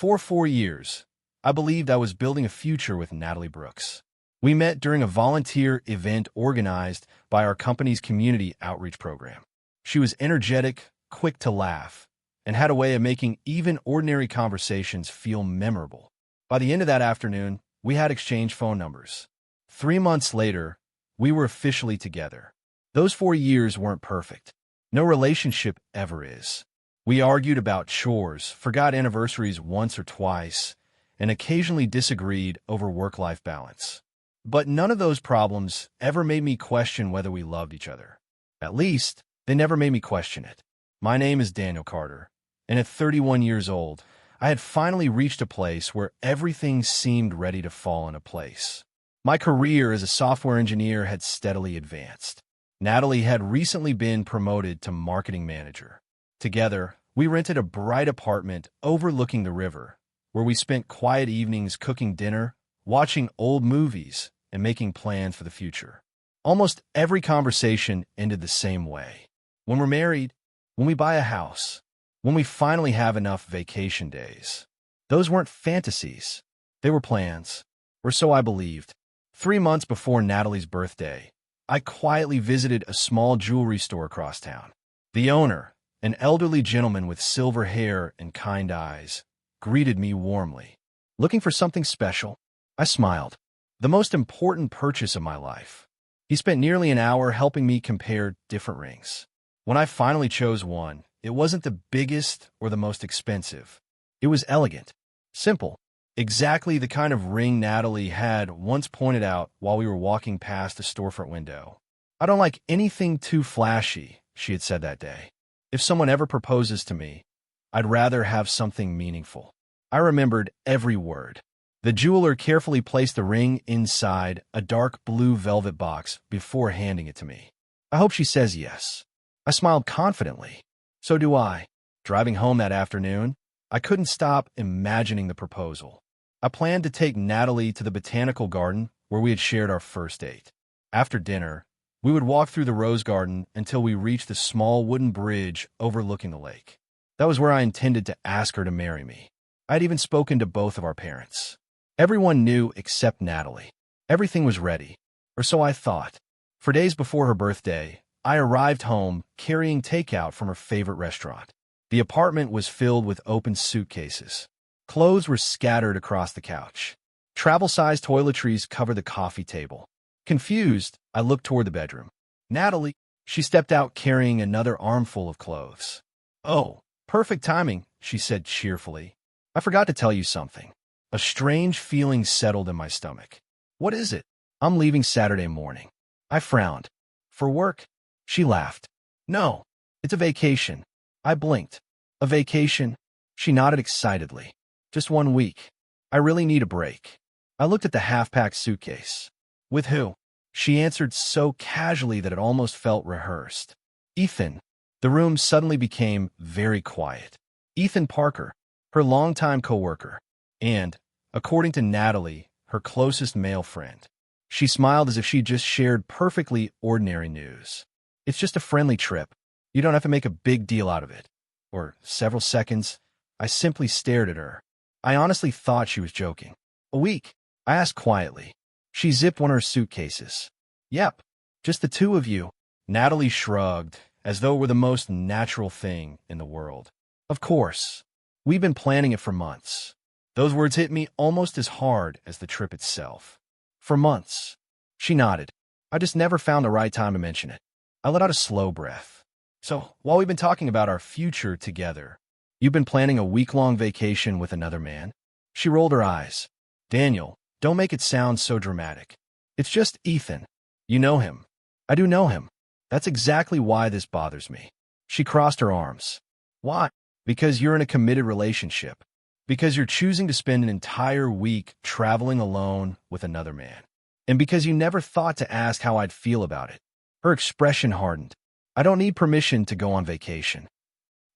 For 4 years, I believed I was building a future with Natalie Brooks. We met during a volunteer event organized by our company's community outreach program. She was energetic, quick to laugh, and had a way of making even ordinary conversations feel memorable. By the end of that afternoon, we had exchanged phone numbers. 3 months later, we were officially together. Those 4 years weren't perfect. No relationship ever is. We argued about chores, forgot anniversaries once or twice, and occasionally disagreed over work-life balance. But none of those problems ever made me question whether we loved each other. At least, they never made me question it. My name is Daniel Carter, and at 31 years old, I had finally reached a place where everything seemed ready to fall into place. My career as a software engineer had steadily advanced. Natalie had recently been promoted to marketing manager. Together, we rented a bright apartment overlooking the river, where we spent quiet evenings cooking dinner, watching old movies, and making plans for the future. Almost every conversation ended the same way. When we're married, when we buy a house, when we finally have enough vacation days. Those weren't fantasies. They were plans, or so I believed. 3 months before Natalie's birthday, I quietly visited a small jewelry store across town. The owner, an elderly gentleman with silver hair and kind eyes, greeted me warmly. Looking for something special? I smiled. The most important purchase of my life. He spent nearly an hour helping me compare different rings. When I finally chose one, it wasn't the biggest or the most expensive. It was elegant, simple, exactly the kind of ring Natalie had once pointed out while we were walking past a storefront window. I don't like anything too flashy, she had said that day. If someone ever proposes to me, I'd rather have something meaningful. I remembered every word. The jeweler carefully placed the ring inside a dark blue velvet box before handing it to me. I hope she says yes. I smiled confidently. So do I. Driving home that afternoon, I couldn't stop imagining the proposal. I planned to take Natalie to the botanical garden where we had shared our first date. After dinner, we would walk through the rose garden until we reached the small wooden bridge overlooking the lake. That was where I intended to ask her to marry me. I had even spoken to both of our parents. Everyone knew except Natalie. Everything was ready, or so I thought. For days before her birthday, I arrived home carrying takeout from her favorite restaurant. The apartment was filled with open suitcases. Clothes were scattered across the couch. Travel-sized toiletries covered the coffee table. Confused, I looked toward the bedroom. Natalie, she stepped out carrying another armful of clothes. Oh, perfect timing, she said cheerfully. I forgot to tell you something. A strange feeling settled in my stomach. What is it? I'm leaving Saturday morning. I frowned. For work? She laughed. No, it's a vacation. I blinked. A vacation? She nodded excitedly. Just 1 week. I really need a break. I looked at the half-packed suitcase. With who? She answered so casually that it almost felt rehearsed. Ethan. The room suddenly became very quiet. Ethan Parker, her longtime coworker, and, according to Natalie, her closest male friend. She smiled as if she'd just shared perfectly ordinary news. It's just a friendly trip. You don't have to make a big deal out of it. For several seconds, I simply stared at her. I honestly thought she was joking. A week? I asked quietly. She zipped one of her suitcases. Yep, just the two of you. Natalie shrugged, as though it were the most natural thing in the world. Of course. We've been planning it for months. Those words hit me almost as hard as the trip itself. For months. She nodded. I just never found the right time to mention it. I let out a slow breath. So, while we've been talking about our future together, you've been planning a week-long vacation with another man? She rolled her eyes. Daniel, don't make it sound so dramatic. It's just Ethan. You know him. I do know him. That's exactly why this bothers me. She crossed her arms. Why? Because you're in a committed relationship. Because you're choosing to spend an entire week traveling alone with another man. And because you never thought to ask how I'd feel about it. Her expression hardened. I don't need permission to go on vacation.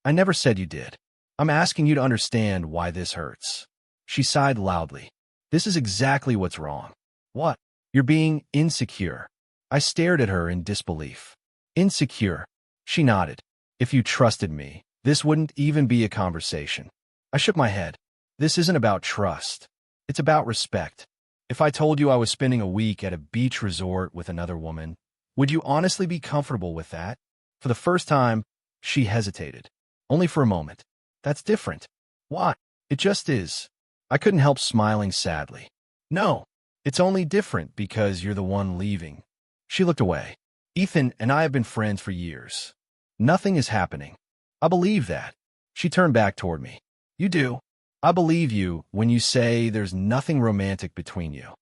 I never said you did. I'm asking you to understand why this hurts. She sighed loudly. This is exactly what's wrong. What? You're being insecure. I stared at her in disbelief. Insecure. She nodded. If you trusted me, this wouldn't even be a conversation. I shook my head. This isn't about trust. It's about respect. If I told you I was spending a week at a beach resort with another woman, would you honestly be comfortable with that? For the first time, she hesitated. Only for a moment. That's different. Why? It just is. I couldn't help smiling sadly. No, it's only different because you're the one leaving. She looked away. Ethan and I have been friends for years. Nothing is happening. I believe that. She turned back toward me. You do. I believe you when you say there's nothing romantic between you.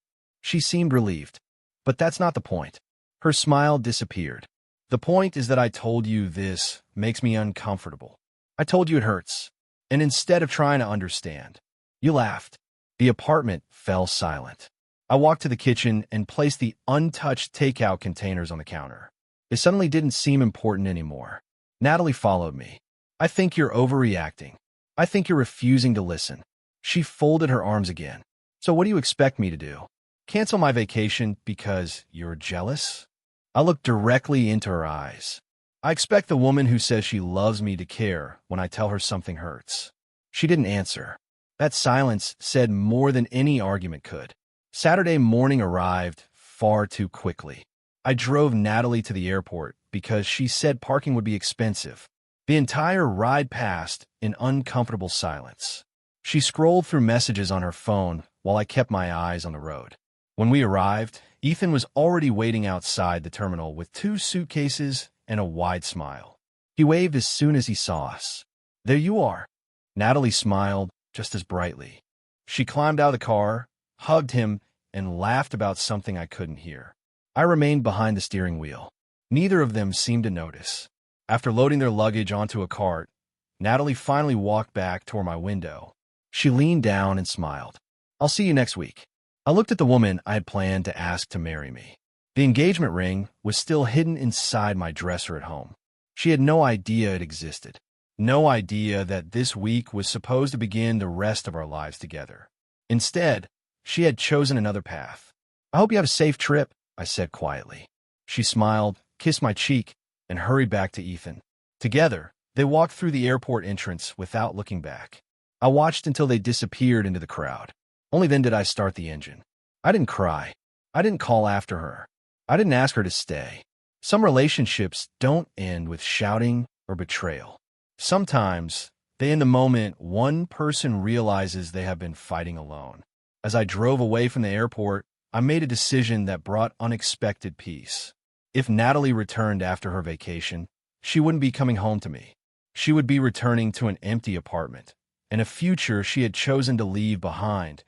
She seemed relieved. But that's not the point. Her smile disappeared. The point is that I told you this makes me uncomfortable. I told you it hurts. And instead of trying to understand, you laughed. The apartment fell silent. I walked to the kitchen and placed the untouched takeout containers on the counter. It suddenly didn't seem important anymore. Natalie followed me. I think you're overreacting. I think you're refusing to listen. She folded her arms again. So what do you expect me to do? Cancel my vacation because you're jealous? I looked directly into her eyes. I expect the woman who says she loves me to care when I tell her something hurts. She didn't answer. That silence said more than any argument could. Saturday morning arrived far too quickly. I drove Natalie to the airport because she said parking would be expensive. The entire ride passed in uncomfortable silence. She scrolled through messages on her phone while I kept my eyes on the road. When we arrived, Ethan was already waiting outside the terminal with 2 suitcases and a wide smile. He waved as soon as he saw us. There you are. Natalie smiled just as brightly. She climbed out of the car, hugged him, and laughed about something I couldn't hear. I remained behind the steering wheel. Neither of them seemed to notice. After loading their luggage onto a cart, Natalie finally walked back toward my window. She leaned down and smiled. I'll see you next week. I looked at the woman I had planned to ask to marry me. The engagement ring was still hidden inside my dresser at home. She had no idea it existed. No idea that this week was supposed to begin the rest of our lives together. Instead, she had chosen another path. I hope you have a safe trip, I said quietly. She smiled, kissed my cheek, and hurried back to Ethan. Together, they walked through the airport entrance without looking back. I watched until they disappeared into the crowd. Only then did I start the engine. I didn't cry. I didn't call after her. I didn't ask her to stay. Some relationships don't end with shouting or betrayal. Sometimes, they end the moment one person realizes they have been fighting alone. As I drove away from the airport, I made a decision that brought unexpected peace. If Natalie returned after her vacation, she wouldn't be coming home to me. She would be returning to an empty apartment, and a future she had chosen to leave behind.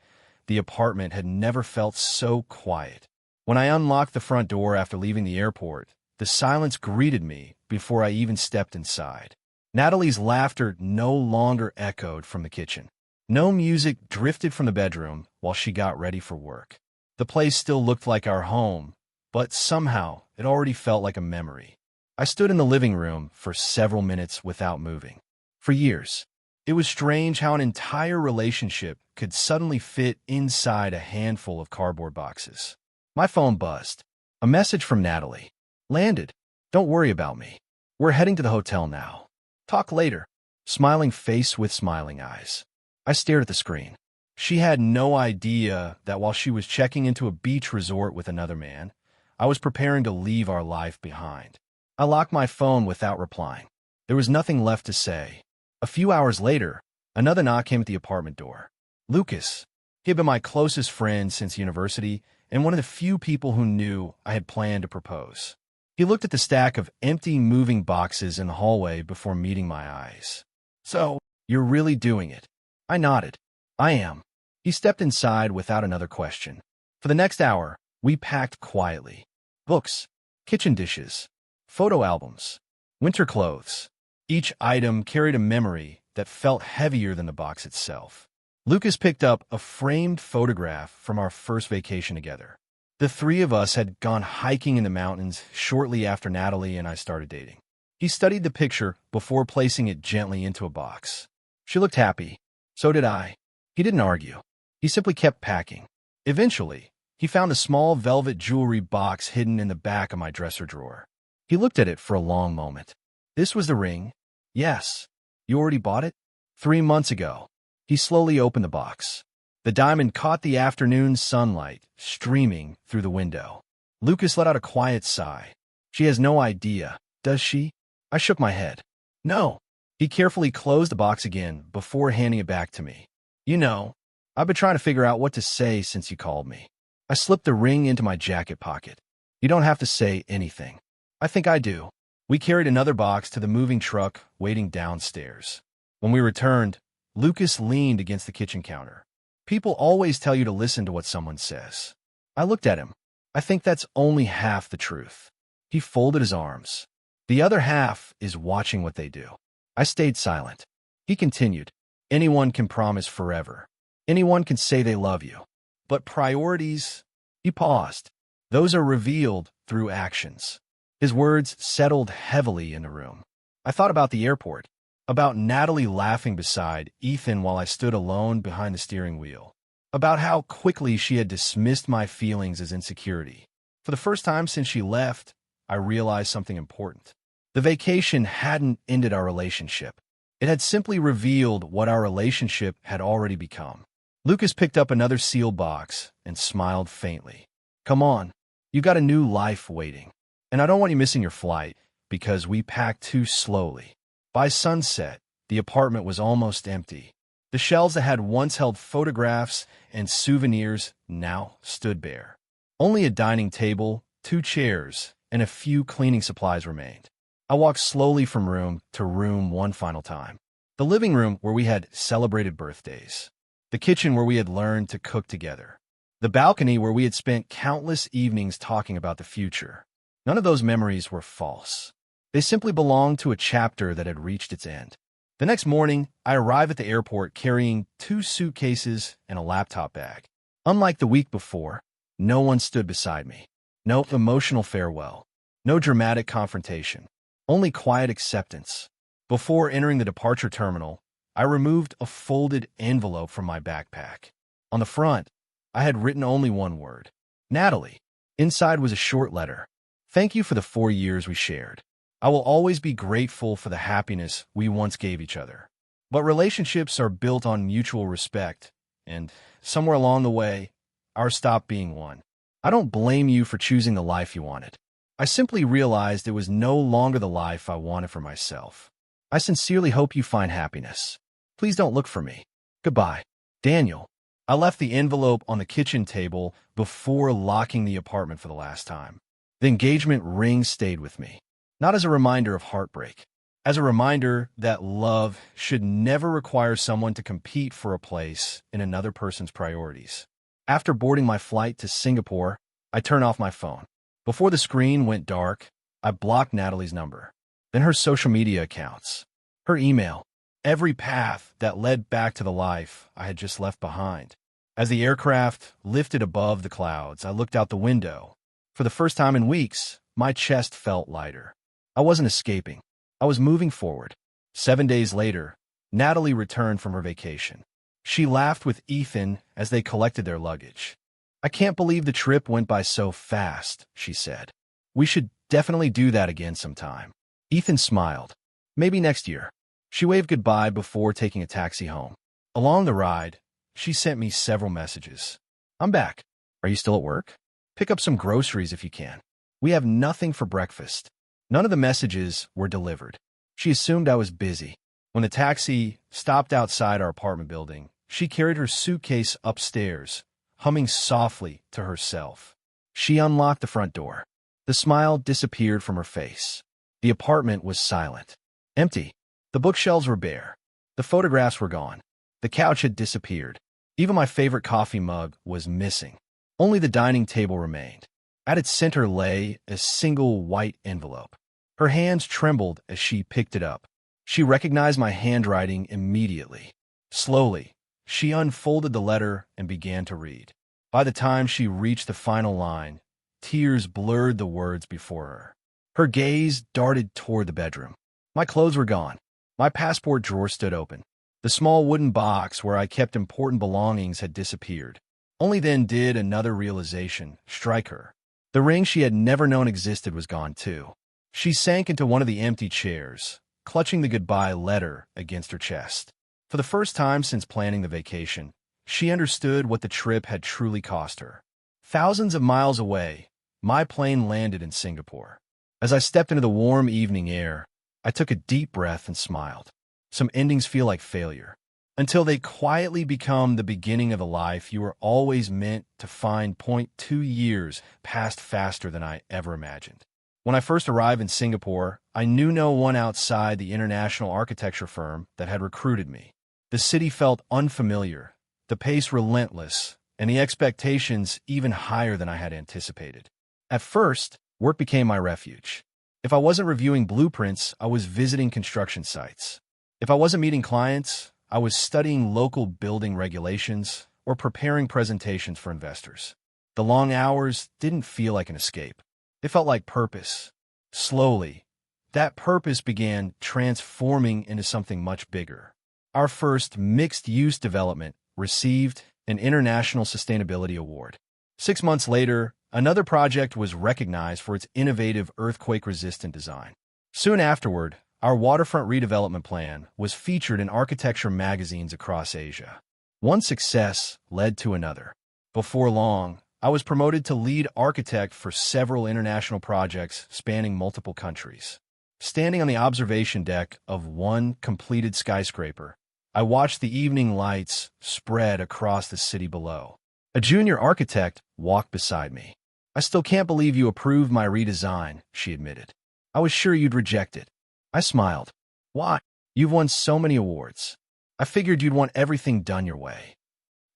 The apartment had never felt so quiet. When I unlocked the front door after leaving the airport, the silence greeted me before I even stepped inside. Natalie's laughter no longer echoed from the kitchen. No music drifted from the bedroom while she got ready for work. The place still looked like our home, but somehow it already felt like a memory. I stood in the living room for several minutes without moving. For years, it was strange how an entire relationship could suddenly fit inside a handful of cardboard boxes. My phone buzzed. A message from Natalie. Landed. Don't worry about me. We're heading to the hotel now. Talk later. Smiling face with smiling eyes. I stared at the screen. She had no idea that while she was checking into a beach resort with another man, I was preparing to leave our life behind. I locked my phone without replying. There was nothing left to say. A few hours later, another knock came at the apartment door. Lucas. He had been my closest friend since university and one of the few people who knew I had planned to propose. He looked at the stack of empty moving boxes in the hallway before meeting my eyes. So, you're really doing it? I nodded. I am. He stepped inside without another question. For the next hour, we packed quietly. Books, kitchen dishes, photo albums, winter clothes. Each item carried a memory that felt heavier than the box itself. Lucas picked up a framed photograph from our first vacation together. The 3 of us had gone hiking in the mountains shortly after Natalie and I started dating. He studied the picture before placing it gently into a box. She looked happy. So did I. He didn't argue. He simply kept packing. Eventually, he found a small velvet jewelry box hidden in the back of my dresser drawer. He looked at it for a long moment. This was the ring. Yes. You already bought it? 3 months ago. He slowly opened the box. The diamond caught the afternoon sunlight streaming through the window. Lucas let out a quiet sigh. She has no idea, does she? I shook my head. No. He carefully closed the box again before handing it back to me. You know, I've been trying to figure out what to say since you called me. I slipped the ring into my jacket pocket. You don't have to say anything. I think I do. We carried another box to the moving truck waiting downstairs. When we returned, Lucas leaned against the kitchen counter. People always tell you to listen to what someone says. I looked at him. I think that's only half the truth. He folded his arms. The other half is watching what they do. I stayed silent. He continued. Anyone can promise forever. Anyone can say they love you. But priorities, he paused. Those are revealed through actions. His words settled heavily in the room. I thought about the airport, about Natalie laughing beside Ethan while I stood alone behind the steering wheel, about how quickly she had dismissed my feelings as insecurity. For the first time since she left, I realized something important. The vacation hadn't ended our relationship. It had simply revealed what our relationship had already become. Lucas picked up another sealed box and smiled faintly. Come on, you got a new life waiting. And I don't want you missing your flight because we packed too slowly. By sunset, the apartment was almost empty. The shelves that had once held photographs and souvenirs now stood bare. Only a dining table, 2 chairs, and a few cleaning supplies remained. I walked slowly from room to room one final time. The living room where we had celebrated birthdays. The kitchen where we had learned to cook together. The balcony where we had spent countless evenings talking about the future. None of those memories were false. They simply belonged to a chapter that had reached its end. The next morning, I arrived at the airport carrying 2 suitcases and a laptop bag. Unlike the week before, no one stood beside me. No emotional farewell. No dramatic confrontation. Only quiet acceptance. Before entering the departure terminal, I removed a folded envelope from my backpack. On the front, I had written only one word. Natalie. Inside was a short letter. Thank you for the 4 years we shared. I will always be grateful for the happiness we once gave each other. But relationships are built on mutual respect, and somewhere along the way, ours stopped being one. I don't blame you for choosing the life you wanted. I simply realized it was no longer the life I wanted for myself. I sincerely hope you find happiness. Please don't look for me. Goodbye. Daniel. I left the envelope on the kitchen table before locking the apartment for the last time. The engagement ring stayed with me, not as a reminder of heartbreak, as a reminder that love should never require someone to compete for a place in another person's priorities. After boarding my flight to Singapore, I turned off my phone. Before the screen went dark, I blocked Natalie's number, then her social media accounts, her email, every path that led back to the life I had just left behind. As the aircraft lifted above the clouds, I looked out the window. For the first time in weeks, my chest felt lighter. I wasn't escaping. I was moving forward. 7 days later, Natalie returned from her vacation. She laughed with Ethan as they collected their luggage. I can't believe the trip went by so fast, she said. We should definitely do that again sometime. Ethan smiled. Maybe next year. She waved goodbye before taking a taxi home. Along the ride, she sent me several messages. I'm back. Are you still at work? Pick up some groceries if you can. We have nothing for breakfast. None of the messages were delivered. She assumed I was busy. When the taxi stopped outside our apartment building, she carried her suitcase upstairs, humming softly to herself. She unlocked the front door. The smile disappeared from her face. The apartment was silent. Empty. The bookshelves were bare. The photographs were gone. The couch had disappeared. Even my favorite coffee mug was missing. Only the dining table remained. At its center lay a single white envelope. Her hands trembled as she picked it up. She recognized my handwriting immediately. Slowly, she unfolded the letter and began to read. By the time she reached the final line, tears blurred the words before her. Her gaze darted toward the bedroom. My clothes were gone. My passport drawer stood open. The small wooden box where I kept important belongings had disappeared. Only then did another realization strike her. The ring she had never known existed was gone too. She sank into one of the empty chairs, clutching the goodbye letter against her chest. For the first time since planning the vacation, she understood what the trip had truly cost her. Thousands of miles away, my plane landed in Singapore. As I stepped into the warm evening air, I took a deep breath and smiled. Some endings feel like failure, until they quietly become the beginning of a life you were always meant to find. 2 years passed faster than I ever imagined. When I first arrived in Singapore, I knew no one outside the international architecture firm that had recruited me. The city felt unfamiliar, the pace relentless, and the expectations even higher than I had anticipated. At first, work became my refuge. If I wasn't reviewing blueprints, I was visiting construction sites. If I wasn't meeting clients, I was studying local building regulations or preparing presentations for investors. The long hours didn't feel like an escape. They felt like purpose. Slowly, that purpose began transforming into something much bigger. Our first mixed-use development received an International Sustainability Award. 6 months later, another project was recognized for its innovative earthquake-resistant design. Soon afterward, our waterfront redevelopment plan was featured in architecture magazines across Asia. One success led to another. Before long, I was promoted to lead architect for several international projects spanning multiple countries. Standing on the observation deck of one completed skyscraper, I watched the evening lights spread across the city below. A junior architect walked beside me. "I still can't believe you approved my redesign," she admitted. "I was sure you'd reject it." I smiled. "Why? You've won so many awards. I figured you'd want everything done your way."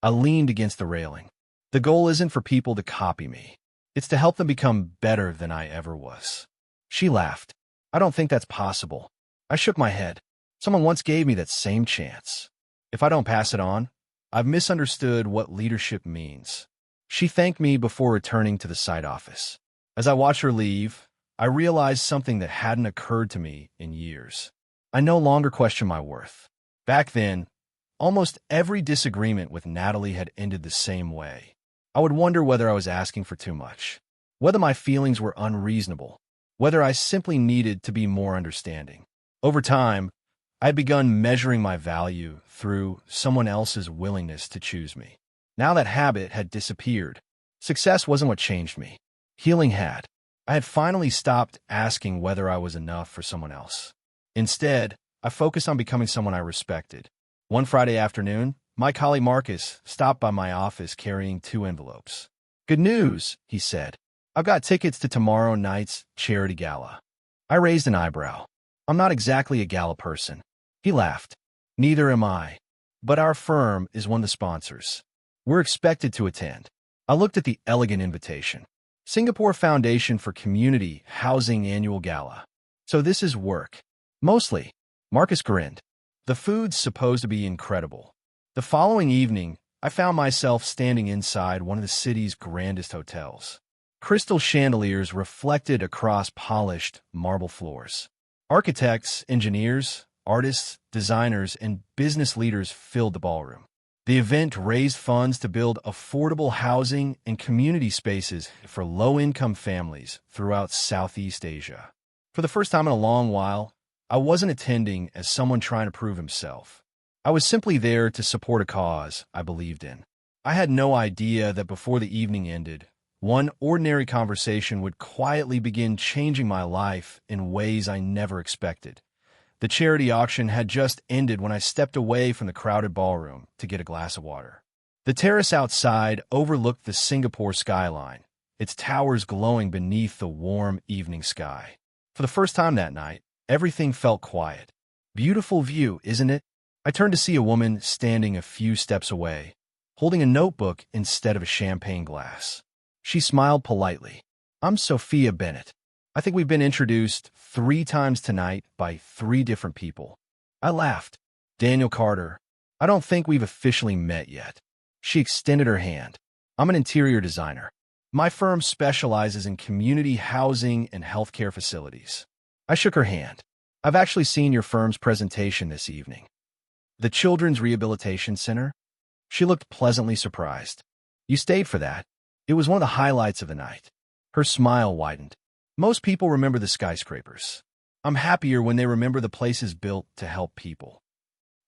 I leaned against the railing. The goal isn't for people to copy me. It's to help them become better than I ever was. She laughed. "I don't think that's possible." I shook my head. "Someone once gave me that same chance. If I don't pass it on, I've misunderstood what leadership means." She thanked me before returning to the site office. As I watched her leave, I realized something that hadn't occurred to me in years. I no longer questioned my worth. Back then, almost every disagreement with Natalie had ended the same way. I would wonder whether I was asking for too much, whether my feelings were unreasonable, whether I simply needed to be more understanding. Over time, I had begun measuring my value through someone else's willingness to choose me. Now that habit had disappeared. Success wasn't what changed me. Healing had. I had finally stopped asking whether I was enough for someone else. Instead, I focused on becoming someone I respected. One Friday afternoon, my colleague Marcus stopped by my office carrying 2 envelopes. "Good news," he said. "I've got tickets to tomorrow night's charity gala." I raised an eyebrow. "I'm not exactly a gala person." He laughed. "Neither am I. But our firm is one of the sponsors. We're expected to attend." I looked at the elegant invitation. Singapore Foundation for Community Housing Annual Gala. "So this is work." "Mostly." Marcus grinned. "The food's supposed to be incredible." The following evening, I found myself standing inside one of the city's grandest hotels. Crystal chandeliers reflected across polished marble floors. Architects, engineers, artists, designers, and business leaders filled the ballroom. The event raised funds to build affordable housing and community spaces for low-income families throughout Southeast Asia. For the first time in a long while, I wasn't attending as someone trying to prove himself. I was simply there to support a cause I believed in. I had no idea that before the evening ended, one ordinary conversation would quietly begin changing my life in ways I never expected. The charity auction had just ended when I stepped away from the crowded ballroom to get a glass of water. The terrace outside overlooked the Singapore skyline, its towers glowing beneath the warm evening sky. For the first time that night, everything felt quiet. Beautiful view, isn't it? I turned to see a woman standing a few steps away, holding a notebook instead of a champagne glass. She smiled politely. "I'm Sophia Bennett. I think we've been introduced 3 times tonight by 3 different people." I laughed. "Daniel Carter. I don't think we've officially met yet." She extended her hand. "I'm an interior designer. My firm specializes in community housing and healthcare facilities." I shook her hand. "I've actually seen your firm's presentation this evening." "The Children's Rehabilitation Center?" She looked pleasantly surprised. "You stayed for that?" It was one of the highlights of the night. Her smile widened. "Most people remember the skyscrapers. I'm happier when they remember the places built to help people."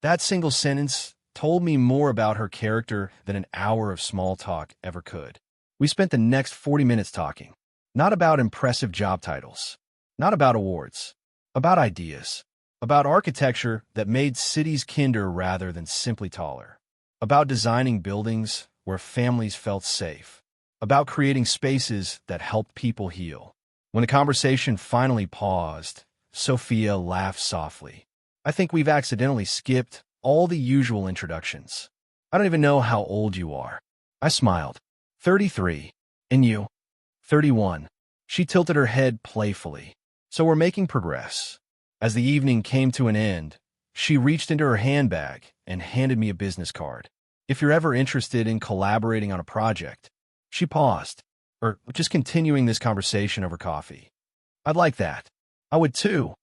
That single sentence told me more about her character than an hour of small talk ever could. We spent the next 40 minutes talking, not about impressive job titles, not about awards, about ideas, about architecture that made cities kinder rather than simply taller, about designing buildings where families felt safe, about creating spaces that helped people heal. When the conversation finally paused, Sophia laughed softly. I think we've accidentally skipped all the usual introductions. I don't even know how old you are. I smiled. 33. And you? 31. She tilted her head playfully. So we're making progress. As the evening came to an end, she reached into her handbag and handed me a business card. If you're ever interested in collaborating on a project. She paused, or just continuing this conversation over coffee. I'd like that. I would too,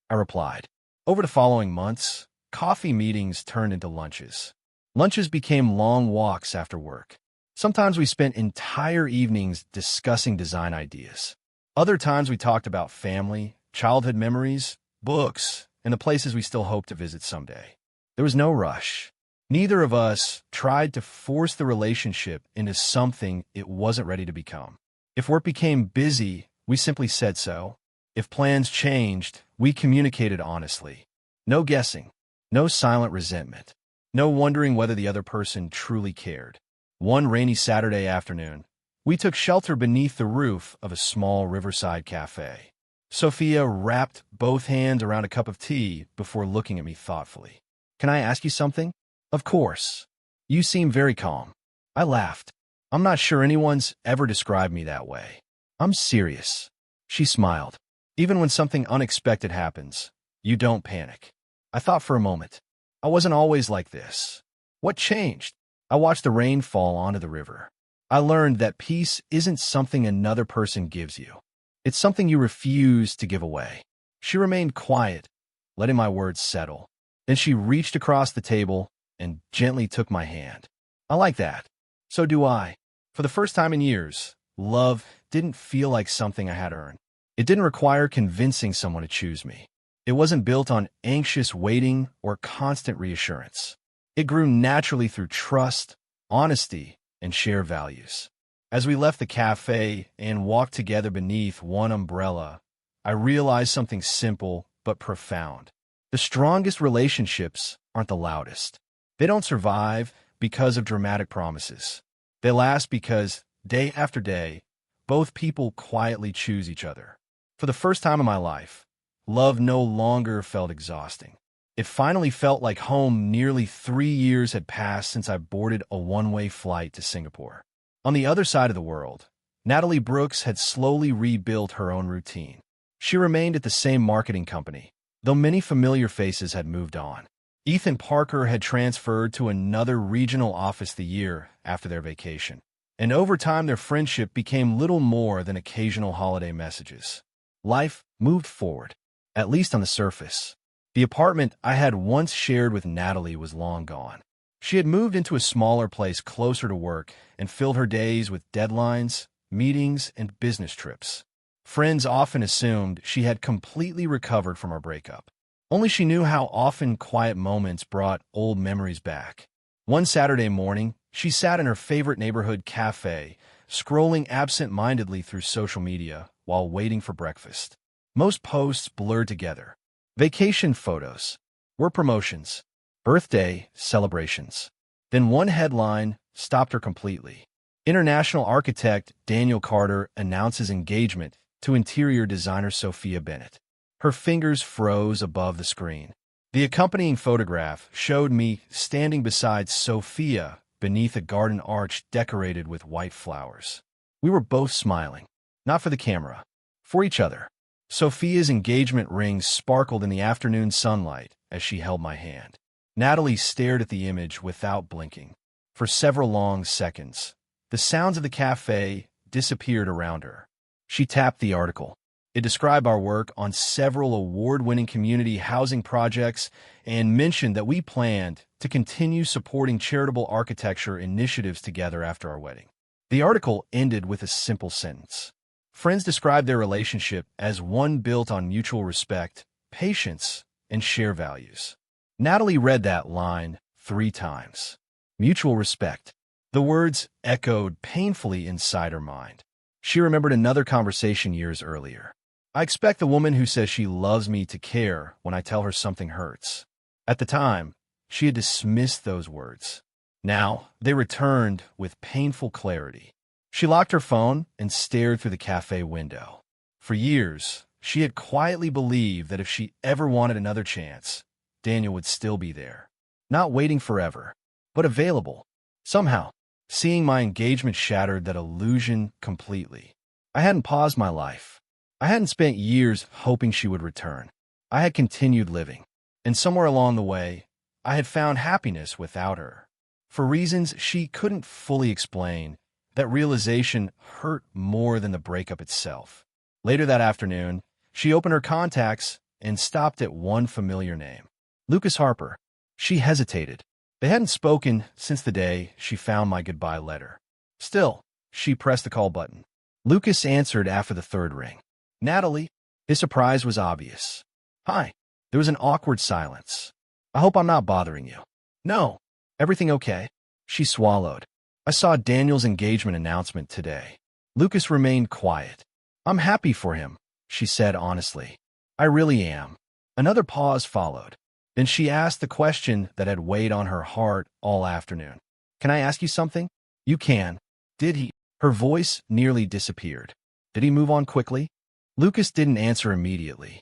I replied. Over the following months, coffee meetings turned into lunches. Lunches became long walks after work. Sometimes we spent entire evenings discussing design ideas. Other times we talked about family, childhood memories, books, and the places we still hope to visit someday. There was no rush. Neither of us tried to force the relationship into something it wasn't ready to become. If work became busy, we simply said so. If plans changed, we communicated honestly. No guessing, no silent resentment, no wondering whether the other person truly cared. One rainy Saturday afternoon, we took shelter beneath the roof of a small riverside cafe. Sophia wrapped both hands around a cup of tea before looking at me thoughtfully. Can I ask you something? Of course. You seem very calm. I laughed. I'm not sure anyone's ever described me that way. I'm serious. She smiled. Even when something unexpected happens, you don't panic. I thought for a moment. I wasn't always like this. What changed? I watched the rain fall onto the river. I learned that peace isn't something another person gives you. It's something you refuse to give away. She remained quiet, letting my words settle. Then she reached across the table and gently took my hand. I like that. So do I. For the first time in years, love didn't feel like something I had earned. It didn't require convincing someone to choose me. It wasn't built on anxious waiting or constant reassurance. It grew naturally through trust, honesty, and shared values. As we left the cafe and walked together beneath one umbrella, I realized something simple but profound. The strongest relationships aren't the loudest. They don't survive because of dramatic promises. They last because, day after day, both people quietly choose each other. For the first time in my life, love no longer felt exhausting. It finally felt like home. Nearly 3 years had passed since I boarded a one-way flight to Singapore. On the other side of the world, Natalie Brooks had slowly rebuilt her own routine. She remained at the same marketing company, though many familiar faces had moved on. Ethan Parker had transferred to another regional office the year after their vacation, and over time their friendship became little more than occasional holiday messages. Life moved forward, at least on the surface. The apartment I had once shared with Natalie was long gone. She had moved into a smaller place closer to work and filled her days with deadlines, meetings, and business trips. Friends often assumed she had completely recovered from our breakup. Only she knew how often quiet moments brought old memories back. One Saturday morning, she sat in her favorite neighborhood cafe, scrolling absent-mindedly through social media while waiting for breakfast. Most posts blurred together. Vacation photos, work promotions, birthday celebrations. Then one headline stopped her completely. International architect Daniel Carter announces engagement to interior designer Sophia Bennett. Her fingers froze above the screen. The accompanying photograph showed me standing beside Sophia beneath a garden arch decorated with white flowers. We were both smiling, not for the camera, for each other. Sophia's engagement ring sparkled in the afternoon sunlight as she held my hand. Natalie stared at the image without blinking. For several long seconds, the sounds of the cafe disappeared around her. She tapped the article. It described our work on several award-winning community housing projects and mentioned that we planned to continue supporting charitable architecture initiatives together after our wedding. The article ended with a simple sentence. Friends described their relationship as one built on mutual respect, patience, and shared values. Natalie read that line 3 times. Mutual respect. The words echoed painfully inside her mind. She remembered another conversation years earlier. I expect the woman who says she loves me to care when I tell her something hurts. At the time, she had dismissed those words. Now, they returned with painful clarity. She locked her phone and stared through the cafe window. For years, she had quietly believed that if she ever wanted another chance, Daniel would still be there. Not waiting forever, but available. Somehow, seeing my engagement shattered that illusion completely. I hadn't paused my life. I hadn't spent years hoping she would return. I had continued living. And somewhere along the way, I had found happiness without her. For reasons she couldn't fully explain, that realization hurt more than the breakup itself. Later that afternoon, she opened her contacts and stopped at one familiar name. Lucas Harper. She hesitated. They hadn't spoken since the day she found my goodbye letter. Still, she pressed the call button. Lucas answered after the 3rd ring. Natalie. His surprise was obvious. Hi. There was an awkward silence. I hope I'm not bothering you. No. Everything okay? She swallowed. I saw Daniel's engagement announcement today. Lucas remained quiet. I'm happy for him, she said honestly. I really am. Another pause followed. Then she asked the question that had weighed on her heart all afternoon. Can I ask you something? You can. Did he? Her voice nearly disappeared. Did he move on quickly? Lucas didn't answer immediately.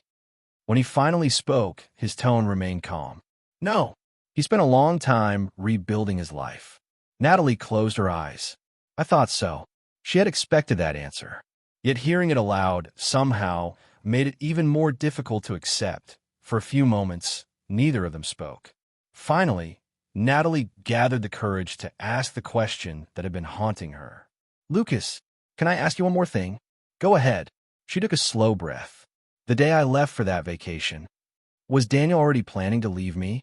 When he finally spoke, his tone remained calm. No. He spent a long time rebuilding his life. Natalie closed her eyes. I thought so. She had expected that answer. Yet hearing it aloud somehow made it even more difficult to accept. For a few moments, neither of them spoke. Finally, Natalie gathered the courage to ask the question that had been haunting her. Lucas, can I ask you one more thing? Go ahead. She took a slow breath. The day I left for that vacation, was Daniel already planning to leave me?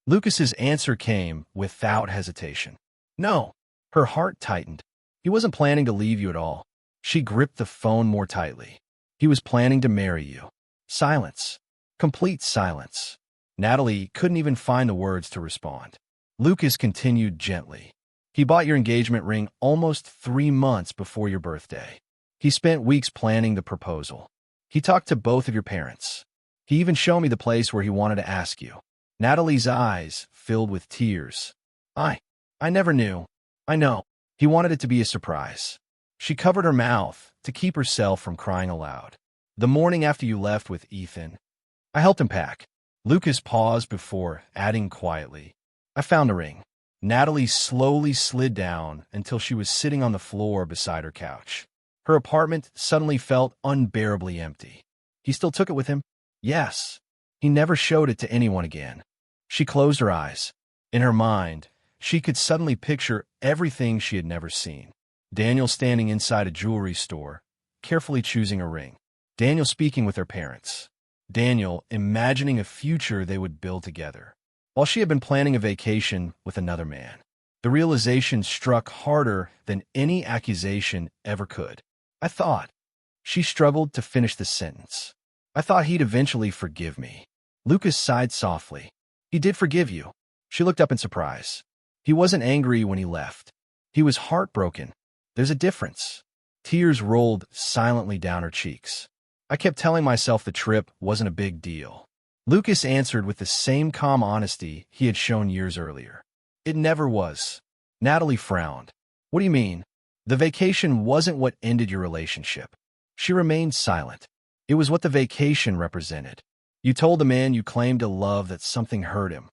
Lucas's answer came without hesitation. No. Her heart tightened. He wasn't planning to leave you at all. She gripped the phone more tightly. He was planning to marry you. Silence. Complete silence. Natalie couldn't even find the words to respond. Lucas continued gently. He bought your engagement ring almost 3 months before your birthday. He spent weeks planning the proposal. He talked to both of your parents. He even showed me the place where he wanted to ask you. Natalie's eyes filled with tears. I never knew. I know. He wanted it to be a surprise. She covered her mouth to keep herself from crying aloud. The morning after you left with Ethan, I helped him pack. Lucas paused before adding quietly, I found a ring. Natalie slowly slid down until she was sitting on the floor beside her couch. Her apartment suddenly felt unbearably empty. He still took it with him? Yes. He never showed it to anyone again. She closed her eyes. In her mind, she could suddenly picture everything she had never seen. Daniel standing inside a jewelry store, carefully choosing a ring. Daniel speaking with her parents. Daniel imagining a future they would build together, while she had been planning a vacation with another man. The realization struck harder than any accusation ever could. I thought. She struggled to finish the sentence. I thought he'd eventually forgive me. Lucas sighed softly. He did forgive you. She looked up in surprise. He wasn't angry when he left. He was heartbroken. There's a difference. Tears rolled silently down her cheeks. I kept telling myself the trip wasn't a big deal. Lucas answered with the same calm honesty he had shown years earlier. It never was. Natalie frowned. What do you mean? The vacation wasn't what ended your relationship. She remained silent. It was what the vacation represented. You told the man you claimed to love that something hurt him.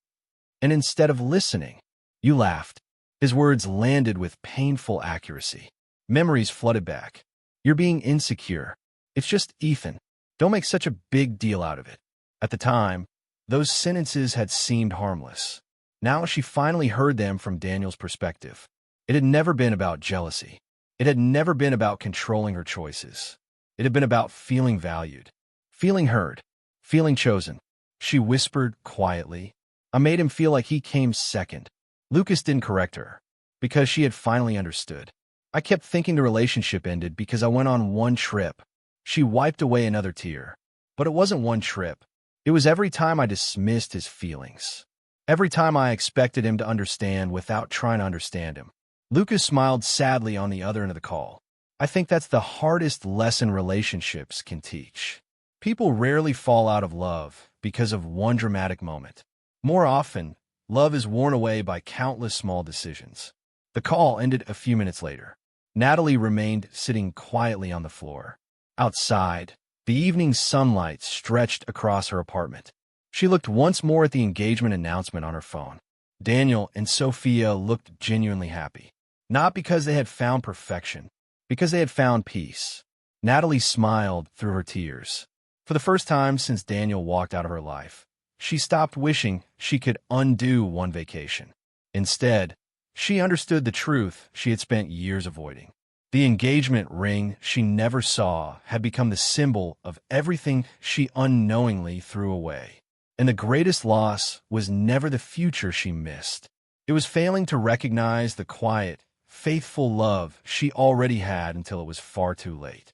And instead of listening, you laughed. His words landed with painful accuracy. Memories flooded back. You're being insecure. It's just Ethan. Don't make such a big deal out of it. At the time, those sentences had seemed harmless. Now she finally heard them from Daniel's perspective. It had never been about jealousy. It had never been about controlling her choices. It had been about feeling valued, feeling heard, feeling chosen. She whispered quietly. I made him feel like he came second. Lucas didn't correct her, because she had finally understood. I kept thinking the relationship ended because I went on one trip. She wiped away another tear. But it wasn't one trip. It was every time I dismissed his feelings. Every time I expected him to understand without trying to understand him. Lucas smiled sadly on the other end of the call. I think that's the hardest lesson relationships can teach. People rarely fall out of love because of one dramatic moment. More often, love is worn away by countless small decisions. The call ended a few minutes later. Natalie remained sitting quietly on the floor. Outside, the evening sunlight stretched across her apartment. She looked once more at the engagement announcement on her phone. Daniel and Sophia looked genuinely happy. Not because they had found perfection, because they had found peace. Natalie smiled through her tears. For the first time since Daniel walked out of her life, she stopped wishing she could undo one vacation. Instead, she understood the truth she had spent years avoiding. The engagement ring she never saw had become the symbol of everything she unknowingly threw away. And the greatest loss was never the future she missed. It was failing to recognize the quiet, faithful love she already had until it was far too late.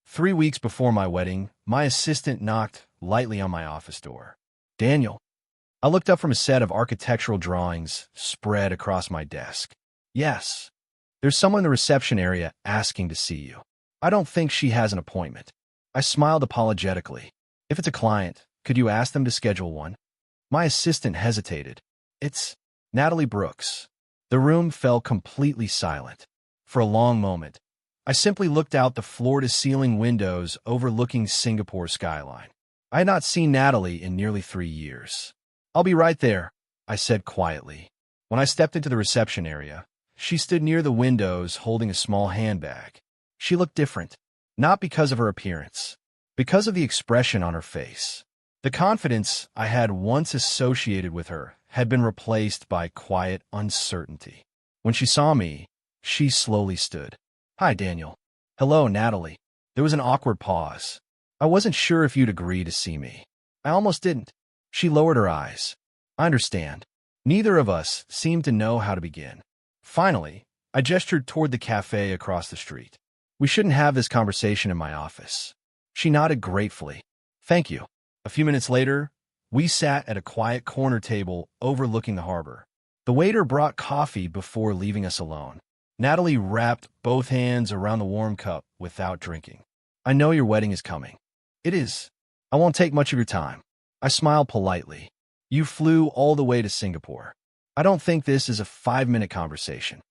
3 weeks before my wedding, my assistant knocked lightly on my office door. Daniel. I looked up from a set of architectural drawings spread across my desk. Yes. There's someone in the reception area asking to see you. I don't think she has an appointment. I smiled apologetically. If it's a client, could you ask them to schedule one? My assistant hesitated. It's Natalie Brooks. The room fell completely silent. For a long moment, I simply looked out the floor-to-ceiling windows overlooking Singapore's skyline. I had not seen Natalie in nearly 3 years. I'll be right there, I said quietly. When I stepped into the reception area, she stood near the windows holding a small handbag. She looked different, not because of her appearance, because of the expression on her face. The confidence I had once associated with her had been replaced by quiet uncertainty. When she saw me, she slowly stood. Hi, Daniel. Hello, Natalie. There was an awkward pause. I wasn't sure if you'd agree to see me. I almost didn't. She lowered her eyes. I understand. Neither of us seemed to know how to begin. Finally, I gestured toward the cafe across the street. We shouldn't have this conversation in my office. She nodded gratefully. Thank you. A few minutes later, we sat at a quiet corner table overlooking the harbor. The waiter brought coffee before leaving us alone. Natalie wrapped both hands around the warm cup without drinking. I know your wedding is coming. It is. I won't take much of your time. I smiled politely. You flew all the way to Singapore. I don't think this is a 5-minute conversation.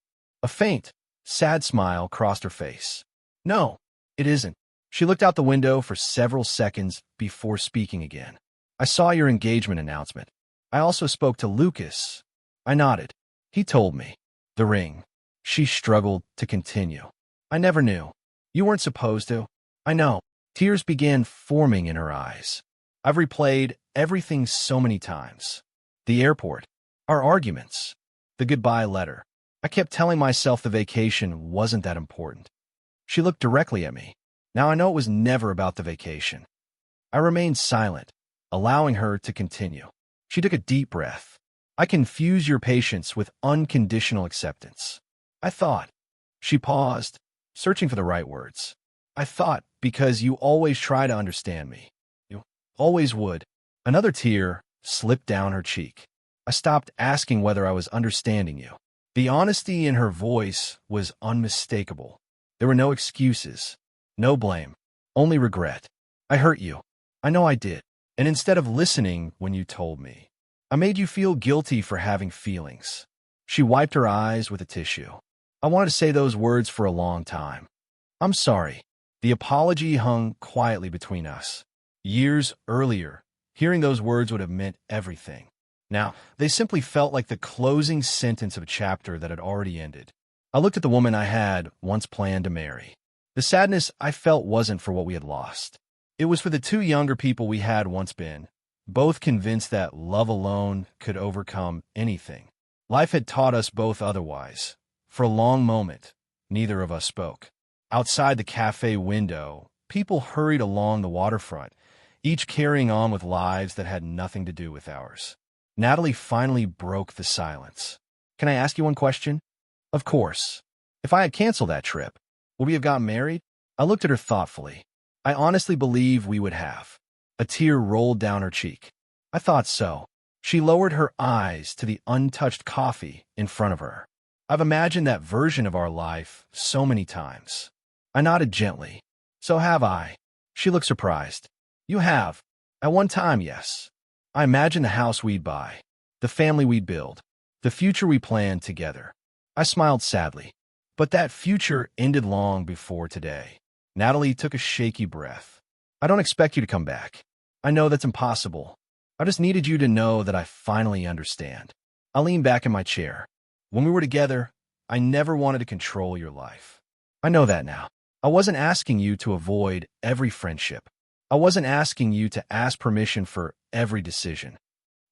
A faint, sad smile crossed her face. No, it isn't. She looked out the window for several seconds before speaking again. I saw your engagement announcement. I also spoke to Lucas. I nodded. He told me. The ring. She struggled to continue. I never knew. You weren't supposed to. I know. Tears began forming in her eyes. I've replayed everything so many times. The airport. Our arguments. The goodbye letter. I kept telling myself the vacation wasn't that important. She looked directly at me. Now I know it was never about the vacation. I remained silent, allowing her to continue. She took a deep breath. I confuse your patience with unconditional acceptance. I thought. She paused, searching for the right words. I thought because you always try to understand me. You always would. Another tear slipped down her cheek. I stopped asking whether I was understanding you. The honesty in her voice was unmistakable. There were no excuses, no blame, only regret. I hurt you. I know I did. And instead of listening when you told me, I made you feel guilty for having feelings. She wiped her eyes with a tissue. I wanted to say those words for a long time. I'm sorry. The apology hung quietly between us. Years earlier, hearing those words would have meant everything. Now, they simply felt like the closing sentence of a chapter that had already ended. I looked at the woman I had once planned to marry. The sadness I felt wasn't for what we had lost. It was for the 2 younger people we had once been, both convinced that love alone could overcome anything. Life had taught us both otherwise. For a long moment, neither of us spoke. Outside the cafe window, people hurried along the waterfront, each carrying on with lives that had nothing to do with ours. Natalie finally broke the silence. Can I ask you one question? Of course. If I had canceled that trip, would we have gotten married? I looked at her thoughtfully. I honestly believe we would have. A tear rolled down her cheek. I thought so. She lowered her eyes to the untouched coffee in front of her. I've imagined that version of our life so many times. I nodded gently. So have I. She looked surprised. You have. At one time, yes. I imagined the house we'd buy, the family we'd build, the future we planned together. I smiled sadly. But that future ended long before today. Natalie took a shaky breath. I don't expect you to come back. I know that's impossible. I just needed you to know that I finally understand. I leaned back in my chair. When we were together, I never wanted to control your life. I know that now. I wasn't asking you to avoid every friendship. I wasn't asking you to ask permission for every decision.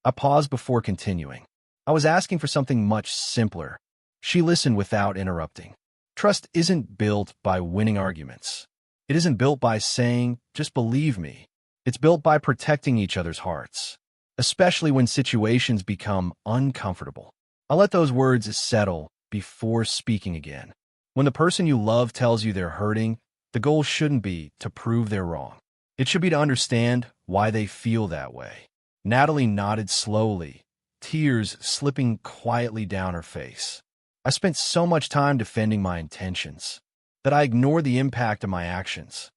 I paused before continuing. I was asking for something much simpler. She listened without interrupting. Trust isn't built by winning arguments. It isn't built by saying, just believe me. It's built by protecting each other's hearts, especially when situations become uncomfortable. I let those words settle before speaking again. When the person you love tells you they're hurting, the goal shouldn't be to prove they're wrong. It should be to understand why they feel that way. Natalie nodded slowly, tears slipping quietly down her face. I spent so much time defending my intentions that I ignored the impact of my actions.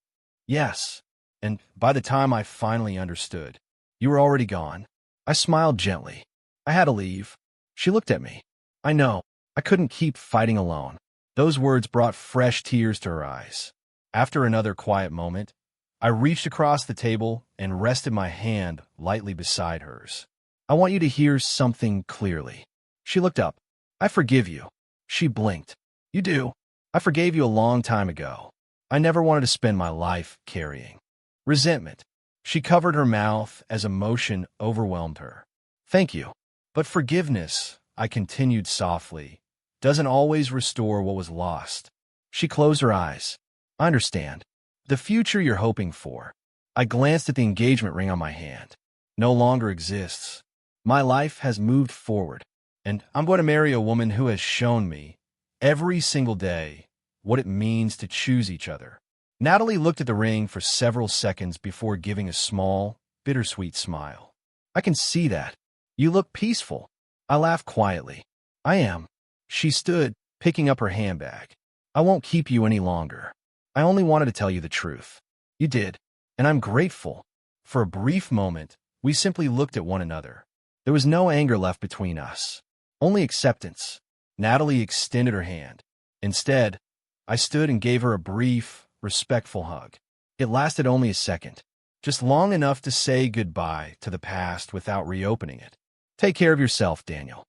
Yes, and by the time I finally understood, you were already gone. I smiled gently. I had to leave. She looked at me. I know. I couldn't keep fighting alone. Those words brought fresh tears to her eyes. After another quiet moment, I reached across the table and rested my hand lightly beside hers. I want you to hear something clearly. She looked up. I forgive you. She blinked. You do. I forgave you a long time ago. I never wanted to spend my life carrying resentment. She covered her mouth as emotion overwhelmed her. Thank you. But forgiveness, I continued softly, doesn't always restore what was lost. She closed her eyes. I understand. The future you're hoping for. I glanced at the engagement ring on my hand. No longer exists. My life has moved forward, and I'm going to marry a woman who has shown me, every single day, what it means to choose each other. Natalie looked at the ring for several seconds before giving a small, bittersweet smile. I can see that. You look peaceful. I laughed quietly. I am. She stood, picking up her handbag. I won't keep you any longer. I only wanted to tell you the truth. You did, and I'm grateful. For a brief moment, we simply looked at one another. There was no anger left between us, only acceptance. Natalie extended her hand. Instead, I stood and gave her a brief, respectful hug. It lasted only a second, just long enough to say goodbye to the past without reopening it. Take care of yourself, Daniel.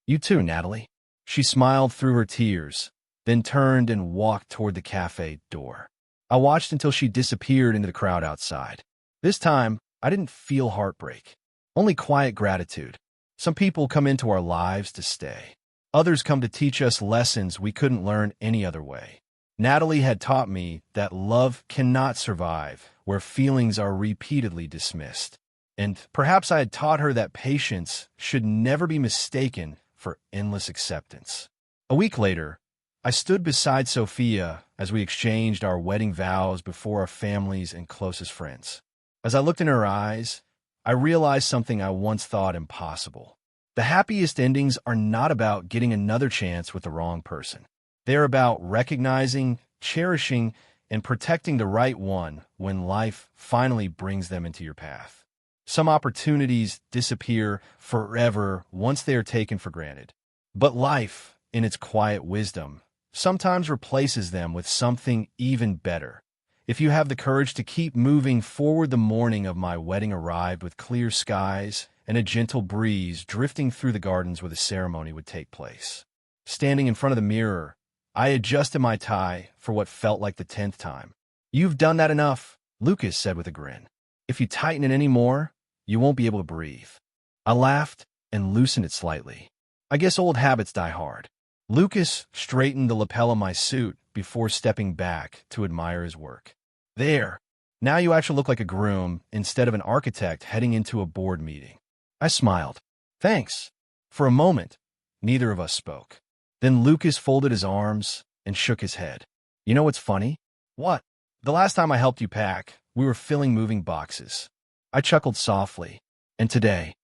You too, Natalie. She smiled through her tears, then turned and walked toward the cafe door. I watched until she disappeared into the crowd outside. This time, I didn't feel heartbreak, only quiet gratitude. Some people come into our lives to stay. Others come to teach us lessons we couldn't learn any other way. Natalie had taught me that love cannot survive where feelings are repeatedly dismissed. And perhaps I had taught her that patience should never be mistaken for endless acceptance. A week later, I stood beside Sophia as we exchanged our wedding vows before our families and closest friends. As I looked in her eyes, I realized something I once thought impossible. The happiest endings are not about getting another chance with the wrong person. They're about recognizing, cherishing, and protecting the right one when life finally brings them into your path. Some opportunities disappear forever once they are taken for granted. But life, in its quiet wisdom, sometimes replaces them with something even better. If you have the courage to keep moving forward, the morning of my wedding arrived with clear skies and a gentle breeze drifting through the gardens where the ceremony would take place. Standing in front of the mirror, I adjusted my tie for what felt like the 10th time. You've done that enough, Lucas said with a grin. If you tighten it any more, you won't be able to breathe. I laughed and loosened it slightly. I guess old habits die hard. Lucas straightened the lapel of my suit before stepping back to admire his work. There. Now you actually look like a groom instead of an architect heading into a board meeting. I smiled. Thanks. For a moment, neither of us spoke. Then Lucas folded his arms and shook his head. You know what's funny? What? The last time I helped you pack, we were filling moving boxes. I chuckled softly. And today,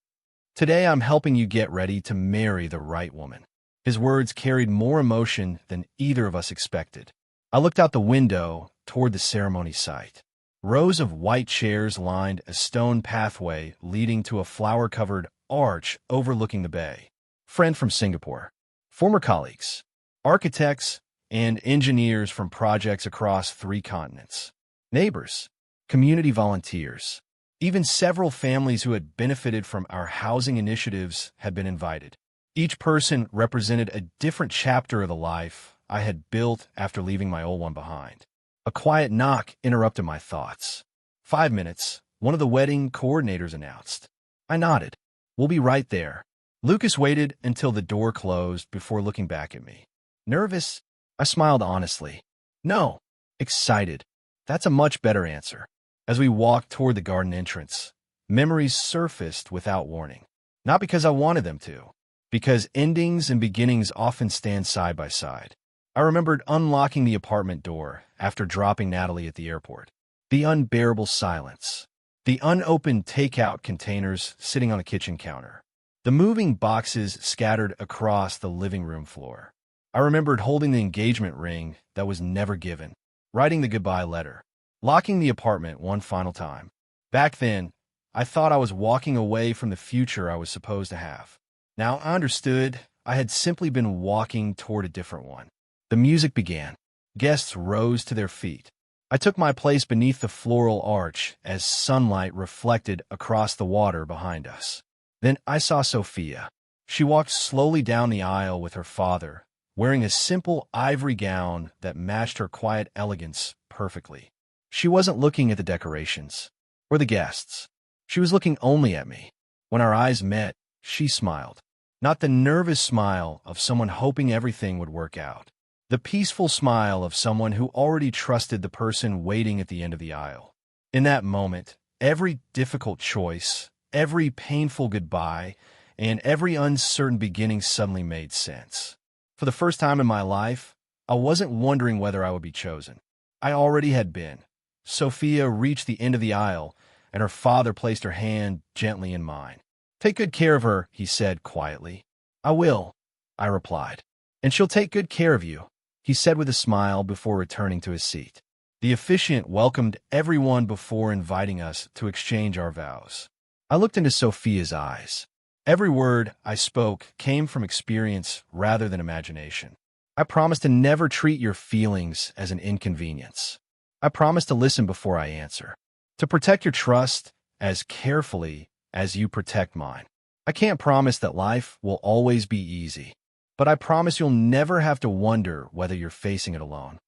Today I'm helping you get ready to marry the right woman." His words carried more emotion than either of us expected. I looked out the window toward the ceremony site. Rows of white chairs lined a stone pathway leading to a flower-covered arch overlooking the bay. Friend from Singapore, former colleagues, architects, and engineers from projects across 3 continents, neighbors, community volunteers. Even several families who had benefited from our housing initiatives had been invited. Each person represented a different chapter of the life I had built after leaving my old one behind. A quiet knock interrupted my thoughts. 5 minutes, one of the wedding coordinators announced. I nodded. "We'll be right there." Lucas waited until the door closed before looking back at me. Nervous? I smiled honestly. No. Excited. That's a much better answer. As we walked toward the garden entrance, memories surfaced without warning. Not because I wanted them to, because endings and beginnings often stand side by side. I remembered unlocking the apartment door after dropping Natalie at the airport. The unbearable silence. The unopened takeout containers sitting on the kitchen counter. The moving boxes scattered across the living room floor. I remembered holding the engagement ring that was never given, writing the goodbye letter, locking the apartment one final time. Back then, I thought I was walking away from the future I was supposed to have. Now I understood I had simply been walking toward a different one. The music began. Guests rose to their feet. I took my place beneath the floral arch as sunlight reflected across the water behind us. Then I saw Sophia. She walked slowly down the aisle with her father, wearing a simple ivory gown that matched her quiet elegance perfectly. She wasn't looking at the decorations or the guests. She was looking only at me. When our eyes met, she smiled. Not the nervous smile of someone hoping everything would work out. The peaceful smile of someone who already trusted the person waiting at the end of the aisle. In that moment, every difficult choice, every painful goodbye, and every uncertain beginning suddenly made sense. For the first time in my life, I wasn't wondering whether I would be chosen. I already had been. Sophia reached the end of the aisle, and her father placed her hand gently in mine. "Take good care of her," he said quietly. "I will," I replied. "And she'll take good care of you," he said with a smile before returning to his seat. The officiant welcomed everyone before inviting us to exchange our vows. I looked into Sophia's eyes. Every word I spoke came from experience rather than imagination. I promised to never treat your feelings as an inconvenience. I promised to listen before I answer, to protect your trust as carefully as you protect mine. I can't promise that life will always be easy, but I promise you'll never have to wonder whether you're facing it alone.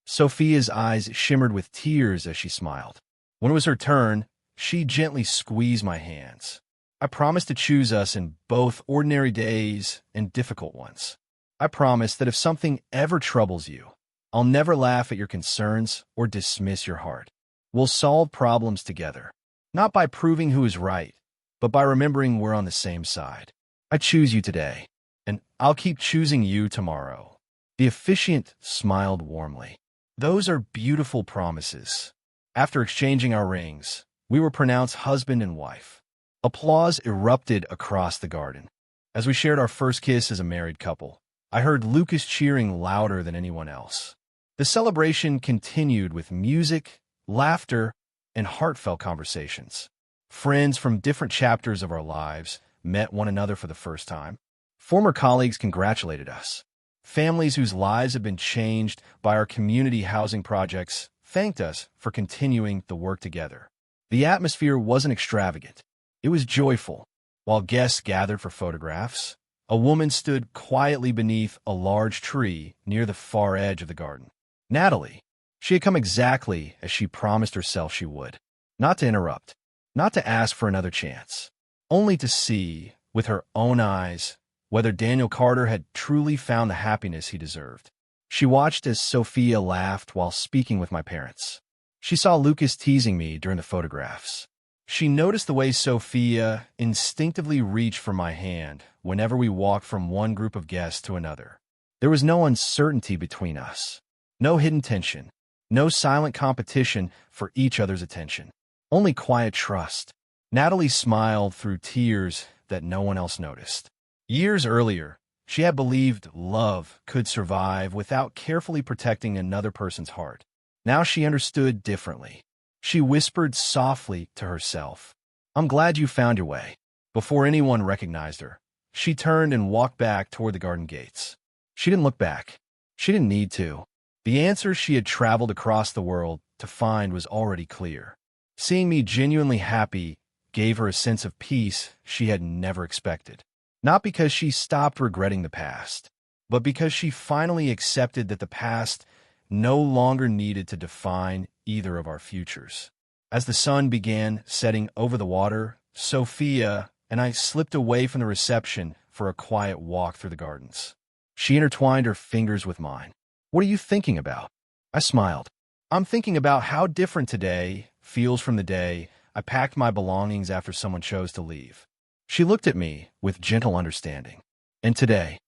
Sophia's eyes shimmered with tears as she smiled. When it was her turn, she gently squeezed my hands. I promised to choose us in both ordinary days and difficult ones. I promise that if something ever troubles you, I'll never laugh at your concerns or dismiss your heart. We'll solve problems together, not by proving who is right, but by remembering we're on the same side. I choose you today, and I'll keep choosing you tomorrow. The officiant smiled warmly. Those are beautiful promises. After exchanging our rings, we were pronounced husband and wife. Applause erupted across the garden. As we shared our first kiss as a married couple, I heard Lucas cheering louder than anyone else. The celebration continued with music, laughter, and heartfelt conversations. Friends from different chapters of our lives met one another for the first time. Former colleagues congratulated us. Families whose lives have been changed by our community housing projects thanked us for continuing the work together. The atmosphere wasn't extravagant. It was joyful. While guests gathered for photographs, a woman stood quietly beneath a large tree near the far edge of the garden. Natalie. She had come exactly as she promised herself she would. Not to interrupt, not to ask for another chance, only to see, with her own eyes, whether Daniel Carter had truly found the happiness he deserved. She watched as Sophia laughed while speaking with my parents. She saw Lucas teasing me during the photographs. She noticed the way Sophia instinctively reached for my hand whenever we walked from one group of guests to another. There was no uncertainty between us, no hidden tension, no silent competition for each other's attention, only quiet trust. Natalie smiled through tears that no one else noticed. Years earlier, she had believed love could survive without carefully protecting another person's heart. Now she understood differently. She whispered softly to herself, "I'm glad you found your way." Before anyone recognized her, she turned and walked back toward the garden gates. She didn't look back. She didn't need to. The answer she had traveled across the world to find was already clear. Seeing me genuinely happy gave her a sense of peace she had never expected. Not because she stopped regretting the past, but because she finally accepted that the past no longer needed to define either of our futures. As the sun began setting over the water, Sophia and I slipped away from the reception for a quiet walk through the gardens. She intertwined her fingers with mine. "What are you thinking about?" I smiled. "I'm thinking about how different today feels from the day I packed my belongings after someone chose to leave." She looked at me with gentle understanding. "And today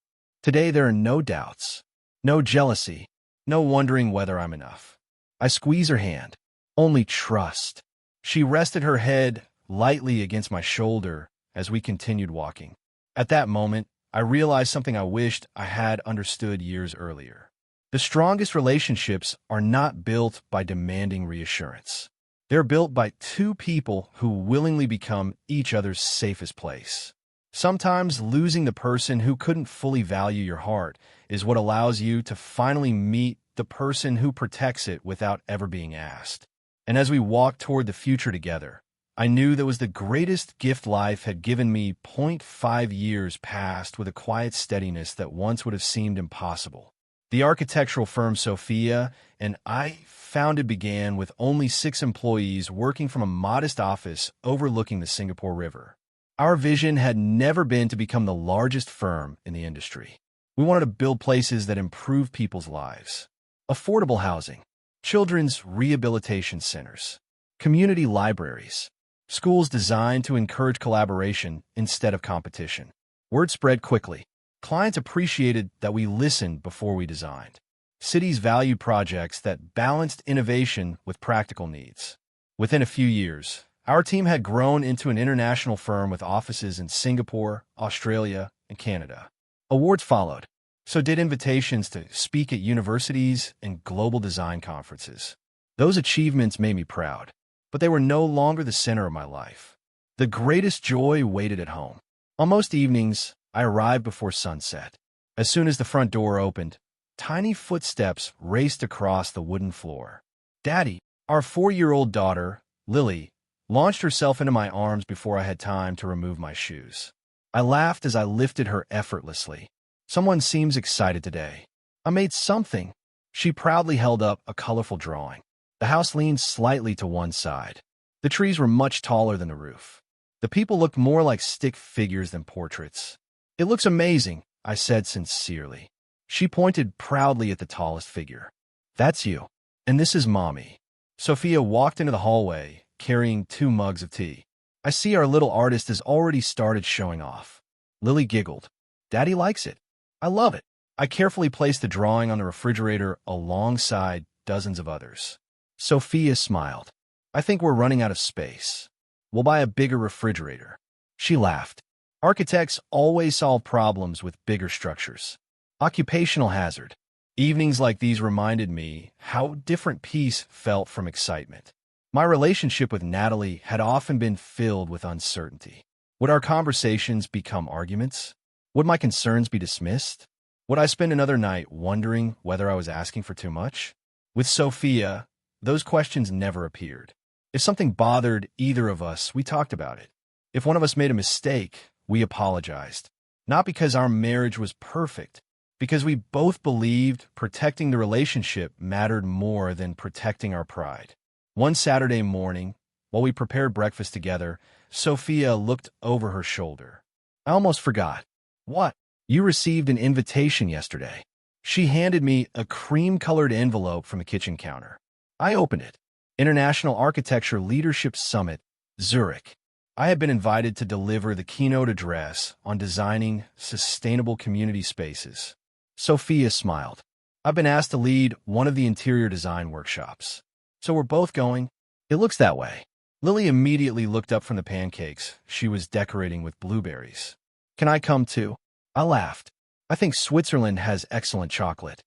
there are no doubts, no jealousy, no wondering whether I'm enough." I squeezed her hand. "Only trust." She rested her head lightly against my shoulder as we continued walking. At that moment, I realized something I wished I had understood years earlier. The strongest relationships are not built by demanding reassurance. They're built by two people who willingly become each other's safest place. Sometimes losing the person who couldn't fully value your heart is what allows you to finally meet the person who protects it without ever being asked. And as we walked toward the future together, I knew that was the greatest gift life had given me. 0.5 years passed with a quiet steadiness that once would have seemed impossible. The architectural firm Sophia and I founded began with only 6 employees working from a modest office overlooking the Singapore River. Our vision had never been to become the largest firm in the industry. We wanted to build places that improve people's lives. Affordable housing, children's rehabilitation centers, community libraries, schools designed to encourage collaboration instead of competition. Word spread quickly. Clients appreciated that we listened before we designed. Cities valued projects that balanced innovation with practical needs. Within a few years, our team had grown into an international firm with offices in Singapore, Australia, and Canada. Awards followed. So did invitations to speak at universities and global design conferences. Those achievements made me proud, but they were no longer the center of my life. The greatest joy waited at home. On most evenings, I arrived before sunset. As soon as the front door opened, tiny footsteps raced across the wooden floor. Daddy, our 4-year-old daughter, Lily, launched herself into my arms before I had time to remove my shoes. I laughed as I lifted her effortlessly. "Someone seems excited today. I made something." She proudly held up a colorful drawing. The house leaned slightly to one side. The trees were much taller than the roof. The people looked more like stick figures than portraits. "It looks amazing," I said sincerely. She pointed proudly at the tallest figure. "That's you. And this is Mommy." Sophia walked into the hallway, carrying 2 mugs of tea. "I see our little artist has already started showing off." Lily giggled. "Daddy likes it." "I love it." I carefully placed the drawing on the refrigerator alongside dozens of others. Sophia smiled. "I think we're running out of space. We'll buy a bigger refrigerator." She laughed. Architects always solve problems with bigger structures. Occupational hazard. Evenings like these reminded me how different peace felt from excitement. My relationship with Natalie had often been filled with uncertainty. Would our conversations become arguments? Would my concerns be dismissed? Would I spend another night wondering whether I was asking for too much? With Sophia, those questions never appeared. If something bothered either of us, we talked about it. If one of us made a mistake, we apologized. Not because our marriage was perfect, because we both believed protecting the relationship mattered more than protecting our pride. One Saturday morning, while we prepared breakfast together, Sophia looked over her shoulder. "I almost forgot." "What?" "You received an invitation yesterday." She handed me a cream-colored envelope from the kitchen counter. I opened it. International Architecture Leadership Summit, Zurich. I had been invited to deliver the keynote address on designing sustainable community spaces. Sophia smiled. "I've been asked to lead one of the interior design workshops. So we're both going?" "It looks that way." Lily immediately looked up from the pancakes she was decorating with blueberries. Can I come too? I laughed. I think Switzerland has excellent chocolate.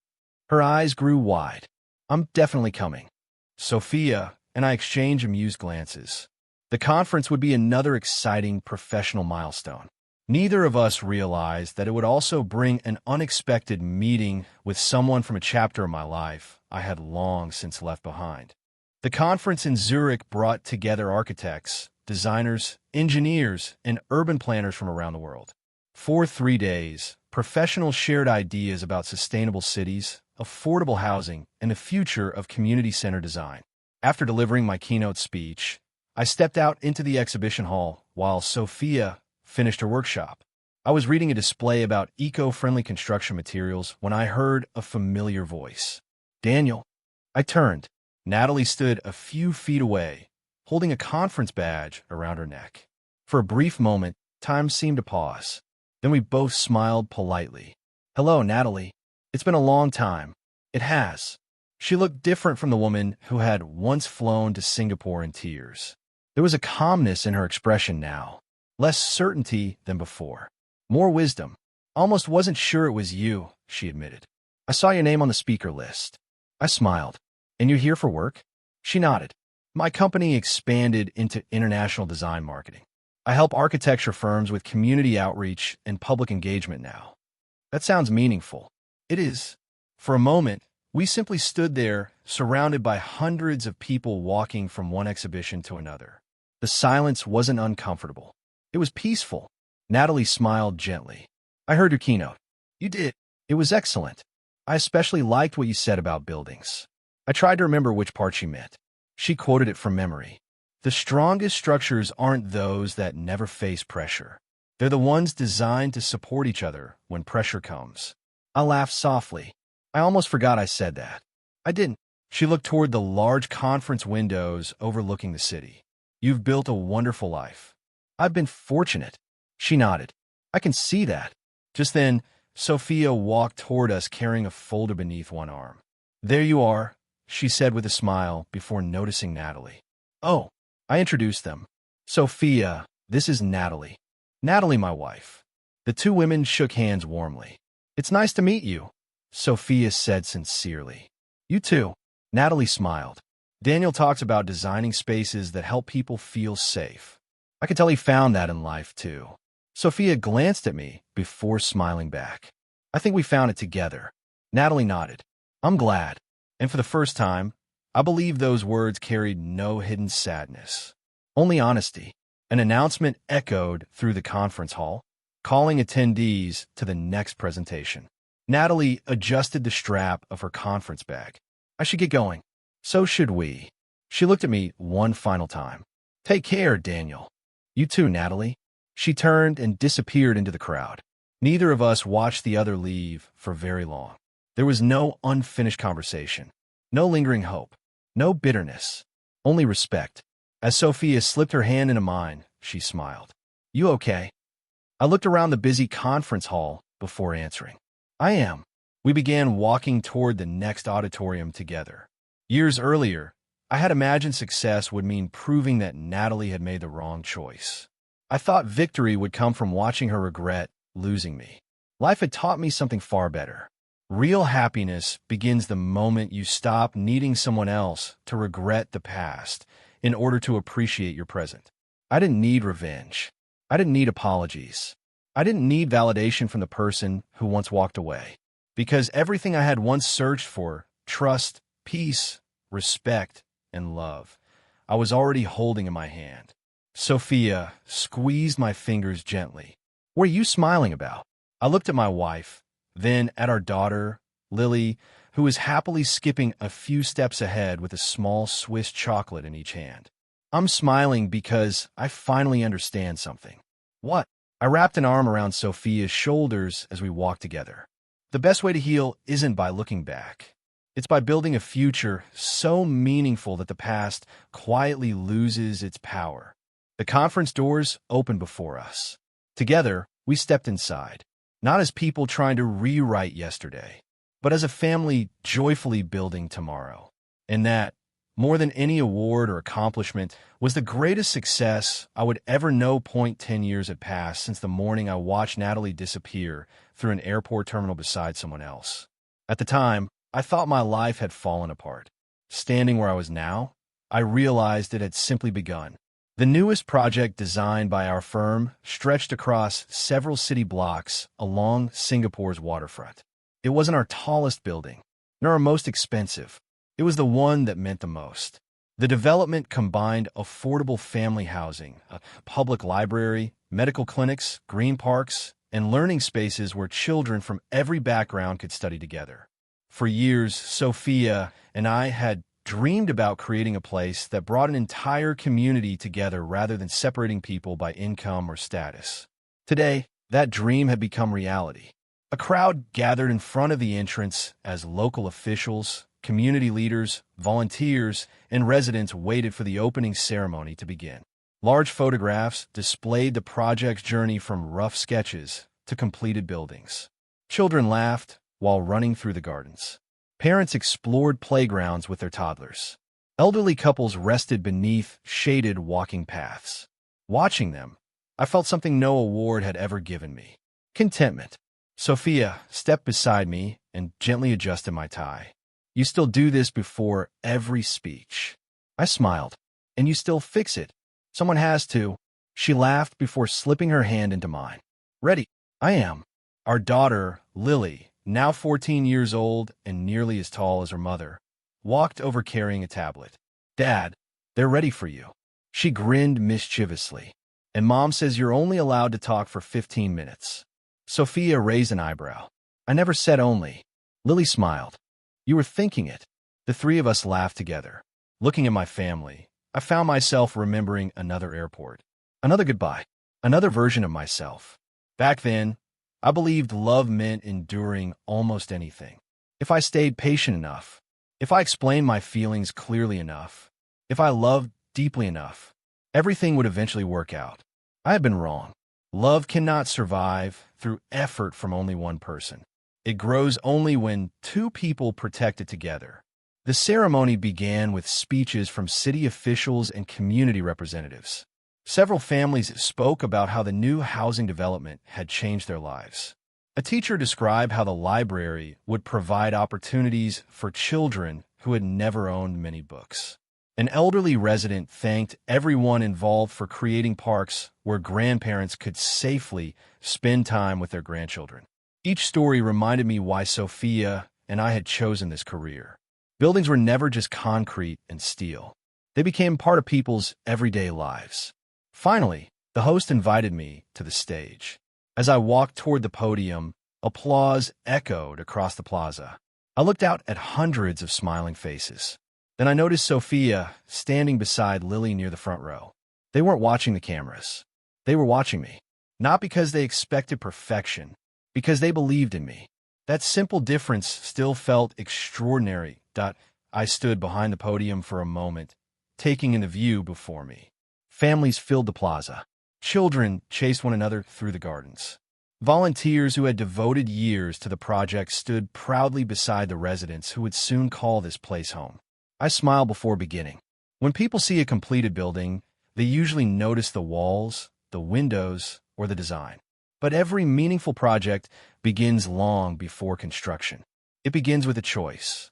Her eyes grew wide. I'm definitely coming. Sophia and I exchanged amused glances. The conference would be another exciting professional milestone. Neither of us realized that it would also bring an unexpected meeting with someone from a chapter of my life I had long since left behind. The conference in Zurich brought together architects, designers, engineers, and urban planners from around the world. For 3 days, professionals shared ideas about sustainable cities, affordable housing, and the future of community-centered design. After delivering my keynote speech, I stepped out into the exhibition hall while Sophia finished her workshop. I was reading a display about eco-friendly construction materials when I heard a familiar voice. Daniel. I turned. Natalie stood a few feet away, holding a conference badge around her neck. For a brief moment, time seemed to pause. Then we both smiled politely. Hello, Natalie. It's been a long time. It has. She looked different from the woman who had once flown to Singapore in tears. There was a calmness in her expression now, less certainty than before, more wisdom. Almost wasn't sure it was you, she admitted. I saw your name on the speaker list. I smiled. And you're here for work? She nodded. My company expanded into international design marketing. I help architecture firms with community outreach and public engagement now. That sounds meaningful. It is. For a moment, we simply stood there, surrounded by hundreds of people walking from one exhibition to another. The silence wasn't uncomfortable. It was peaceful. Natalie smiled gently. I heard your keynote. You did. It was excellent. I especially liked what you said about buildings. I tried to remember which part she meant. She quoted it from memory. The strongest structures aren't those that never face pressure. They're the ones designed to support each other when pressure comes. I laughed softly. I almost forgot I said that. I didn't. She looked toward the large conference windows overlooking the city. You've built a wonderful life. I've been fortunate. She nodded. I can see that. Just then, Sophia walked toward us carrying a folder beneath one arm. There you are, she said with a smile before noticing Natalie. Oh, I introduced them. Sophia, this is Natalie. Natalie, my wife. The two women shook hands warmly. It's nice to meet you, Sophia said sincerely. You too. Natalie smiled. Daniel talks about designing spaces that help people feel safe. I could tell he found that in life too. Sophia glanced at me before smiling back. I think we found it together. Natalie nodded. I'm glad. And for the first time, I believe those words carried no hidden sadness, only honesty. An announcement echoed through the conference hall, calling attendees to the next presentation. Natalie adjusted the strap of her conference bag. I should get going. So should we. She looked at me one final time. Take care, Daniel. You too, Natalie. She turned and disappeared into the crowd. Neither of us watched the other leave for very long. There was no unfinished conversation, no lingering hope, no bitterness, only respect. As Sophia slipped her hand into mine, she smiled. You okay? I looked around the busy conference hall before answering. I am. We began walking toward the next auditorium together. Years earlier, I had imagined success would mean proving that Natalie had made the wrong choice. I thought victory would come from watching her regret losing me. Life had taught me something far better. Real happiness begins the moment you stop needing someone else to regret the past in order to appreciate your present. I didn't need revenge. I didn't need apologies. I didn't need validation from the person who once walked away. Because everything I had once searched for, trust, peace, respect, and love, I was already holding in my hand. Sophia squeezed my fingers gently. What are you smiling about? I looked at my wife, then at our daughter, Lily, who was happily skipping a few steps ahead with a small Swiss chocolate in each hand. I'm smiling because I finally understand something. What? I wrapped an arm around Sophia's shoulders as we walked together. The best way to heal isn't by looking back. It's by building a future so meaningful that the past quietly loses its power. The conference doors opened before us. Together, we stepped inside, not as people trying to rewrite yesterday, but as a family joyfully building tomorrow. And that, more than any award or accomplishment, was the greatest success I would ever know. 10 years had passed since the morning I watched Natalie disappear through an airport terminal beside someone else. At the time, I thought my life had fallen apart. Standing where I was now, I realized it had simply begun. The newest project designed by our firm stretched across several city blocks along Singapore's waterfront. It wasn't our tallest building, nor our most expensive. It was the one that meant the most. The development combined affordable family housing, a public library, medical clinics, green parks, and learning spaces where children from every background could study together. For years, Sophia and I had dreamed about creating a place that brought an entire community together rather than separating people by income or status. Today, that dream had become reality. A crowd gathered in front of the entrance as local officials, community leaders, volunteers, and residents waited for the opening ceremony to begin. Large photographs displayed the project's journey from rough sketches to completed buildings. Children laughed while running through the gardens. Parents explored playgrounds with their toddlers. Elderly couples rested beneath shaded walking paths. Watching them, I felt something no award had ever given me: contentment. Sophia stepped beside me and gently adjusted my tie. "You still do this before every speech." I smiled. "And you still fix it. Someone has to." She laughed before slipping her hand into mine. "Ready?" "I am." Our daughter, Lily, now 14 years old and nearly as tall as her mother, walked over carrying a tablet. "Dad, they're ready for you." She grinned mischievously. "And Mom says you're only allowed to talk for 15 minutes. Sophia raised an eyebrow. "I never said only." Lily smiled. "You were thinking it." The three of us laughed together. Looking at my family, I found myself remembering another airport, another goodbye, another version of myself. Back then, I believed love meant enduring almost anything. If I stayed patient enough, if I explained my feelings clearly enough, if I loved deeply enough, everything would eventually work out. I had been wrong. Love cannot survive through effort from only one person. It grows only when two people protect it together. The ceremony began with speeches from city officials and community representatives. Several families spoke about how the new housing development had changed their lives. A teacher described how the library would provide opportunities for children who had never owned many books. An elderly resident thanked everyone involved for creating parks where grandparents could safely spend time with their grandchildren. Each story reminded me why Sophia and I had chosen this career. Buildings were never just concrete and steel. They became part of people's everyday lives. Finally, the host invited me to the stage. As I walked toward the podium, applause echoed across the plaza. I looked out at hundreds of smiling faces. Then I noticed Sophia standing beside Lily near the front row. They weren't watching the cameras. They were watching me. Not because they expected perfection, because they believed in me. That simple difference still felt extraordinary. I stood behind the podium for a moment, taking in the view before me. Families filled the plaza. Children chased one another through the gardens. Volunteers who had devoted years to the project stood proudly beside the residents who would soon call this place home. I smiled before beginning. When people see a completed building, they usually notice the walls, the windows, or the design. But every meaningful project begins long before construction. It begins with a choice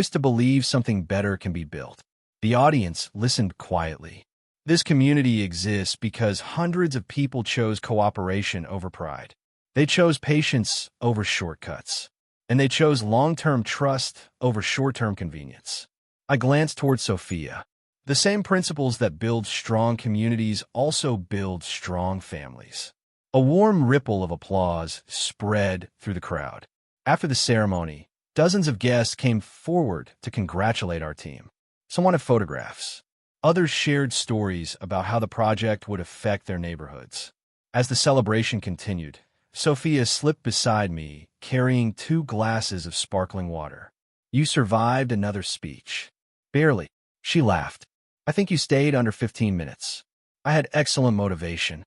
to believe something better can be built. The audience listened quietly. This community exists because hundreds of people chose cooperation over pride. They chose patience over shortcuts. And they chose long-term trust over short-term convenience. I glanced toward Sophia. The same principles that build strong communities also build strong families. A warm ripple of applause spread through the crowd. After the ceremony, dozens of guests came forward to congratulate our team. Some wanted photographs. Others shared stories about how the project would affect their neighborhoods. As the celebration continued, Sophia slipped beside me, carrying 2 glasses of sparkling water. "You survived another speech." "Barely." She laughed. "I think you stayed under 15 minutes. I had excellent motivation."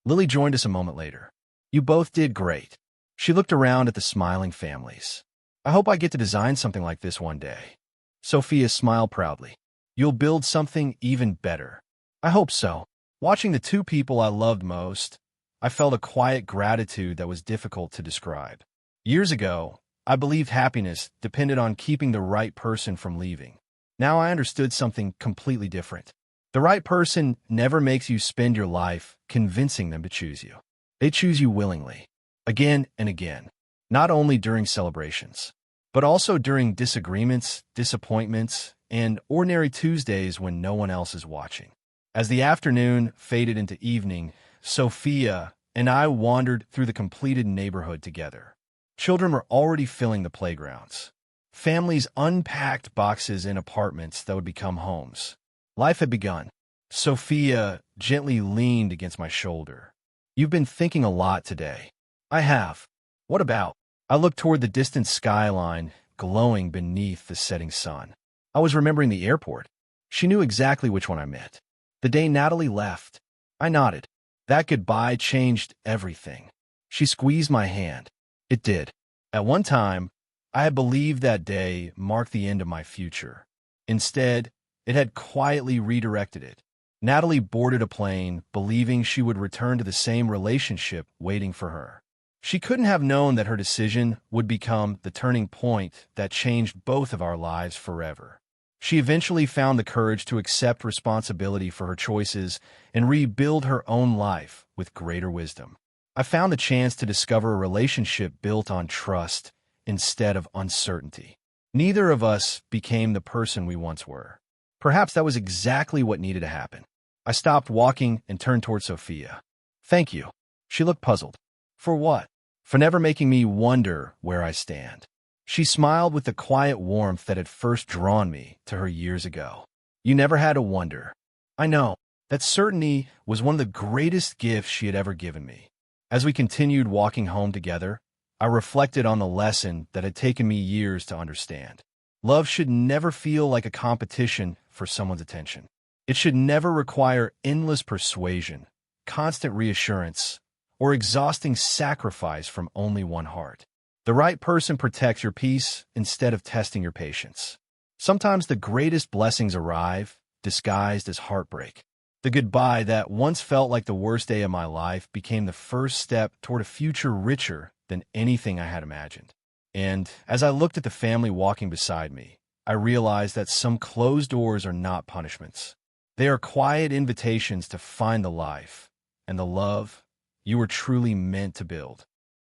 Lily joined us a moment later. "You both did great." She looked around at the smiling families. "I hope I get to design something like this one day." Sophia smiled proudly. You'll build something even better. I hope so. Watching the two people I loved most, I felt a quiet gratitude that was difficult to describe. Years ago, I believed happiness depended on keeping the right person from leaving. Now I understood something completely different. The right person never makes you spend your life convincing them to choose you. They choose you willingly, again and again, not only during celebrations, but also during disagreements, disappointments, and ordinary Tuesdays when no one else is watching. As the afternoon faded into evening, Sophia and I wandered through the completed neighborhood together. Children were already filling the playgrounds. Families unpacked boxes in apartments that would become homes. Life had begun. Sophia gently leaned against my shoulder. You've been thinking a lot today. I have. What about? I looked toward the distant skyline, glowing beneath the setting sun. I was remembering the airport. She knew exactly which one I meant. The day Natalie left. I nodded. That goodbye changed everything. She squeezed my hand. It did. At one time, I had believed that day marked the end of my future. Instead, it had quietly redirected it. Natalie boarded a plane, believing she would return to the same relationship waiting for her. She couldn't have known that her decision would become the turning point that changed both of our lives forever. She eventually found the courage to accept responsibility for her choices and rebuild her own life with greater wisdom. I found the chance to discover a relationship built on trust instead of uncertainty. Neither of us became the person we once were. Perhaps that was exactly what needed to happen. I stopped walking and turned toward Sophia. Thank you. She looked puzzled. For what? For never making me wonder where I stand. She smiled with the quiet warmth that had first drawn me to her years ago. You never had to wonder. I know. That certainty was one of the greatest gifts she had ever given me. As we continued walking home together, I reflected on the lesson that had taken me years to understand. Love should never feel like a competition for someone's attention. It should never require endless persuasion, constant reassurance, or exhausting sacrifice from only one heart. The right person protects your peace instead of testing your patience. Sometimes the greatest blessings arrive, disguised as heartbreak. The goodbye that once felt like the worst day of my life became the first step toward a future richer than anything I had imagined. And as I looked at the family walking beside me, I realized that some closed doors are not punishments. They are quiet invitations to find the life and the love you were truly meant to build.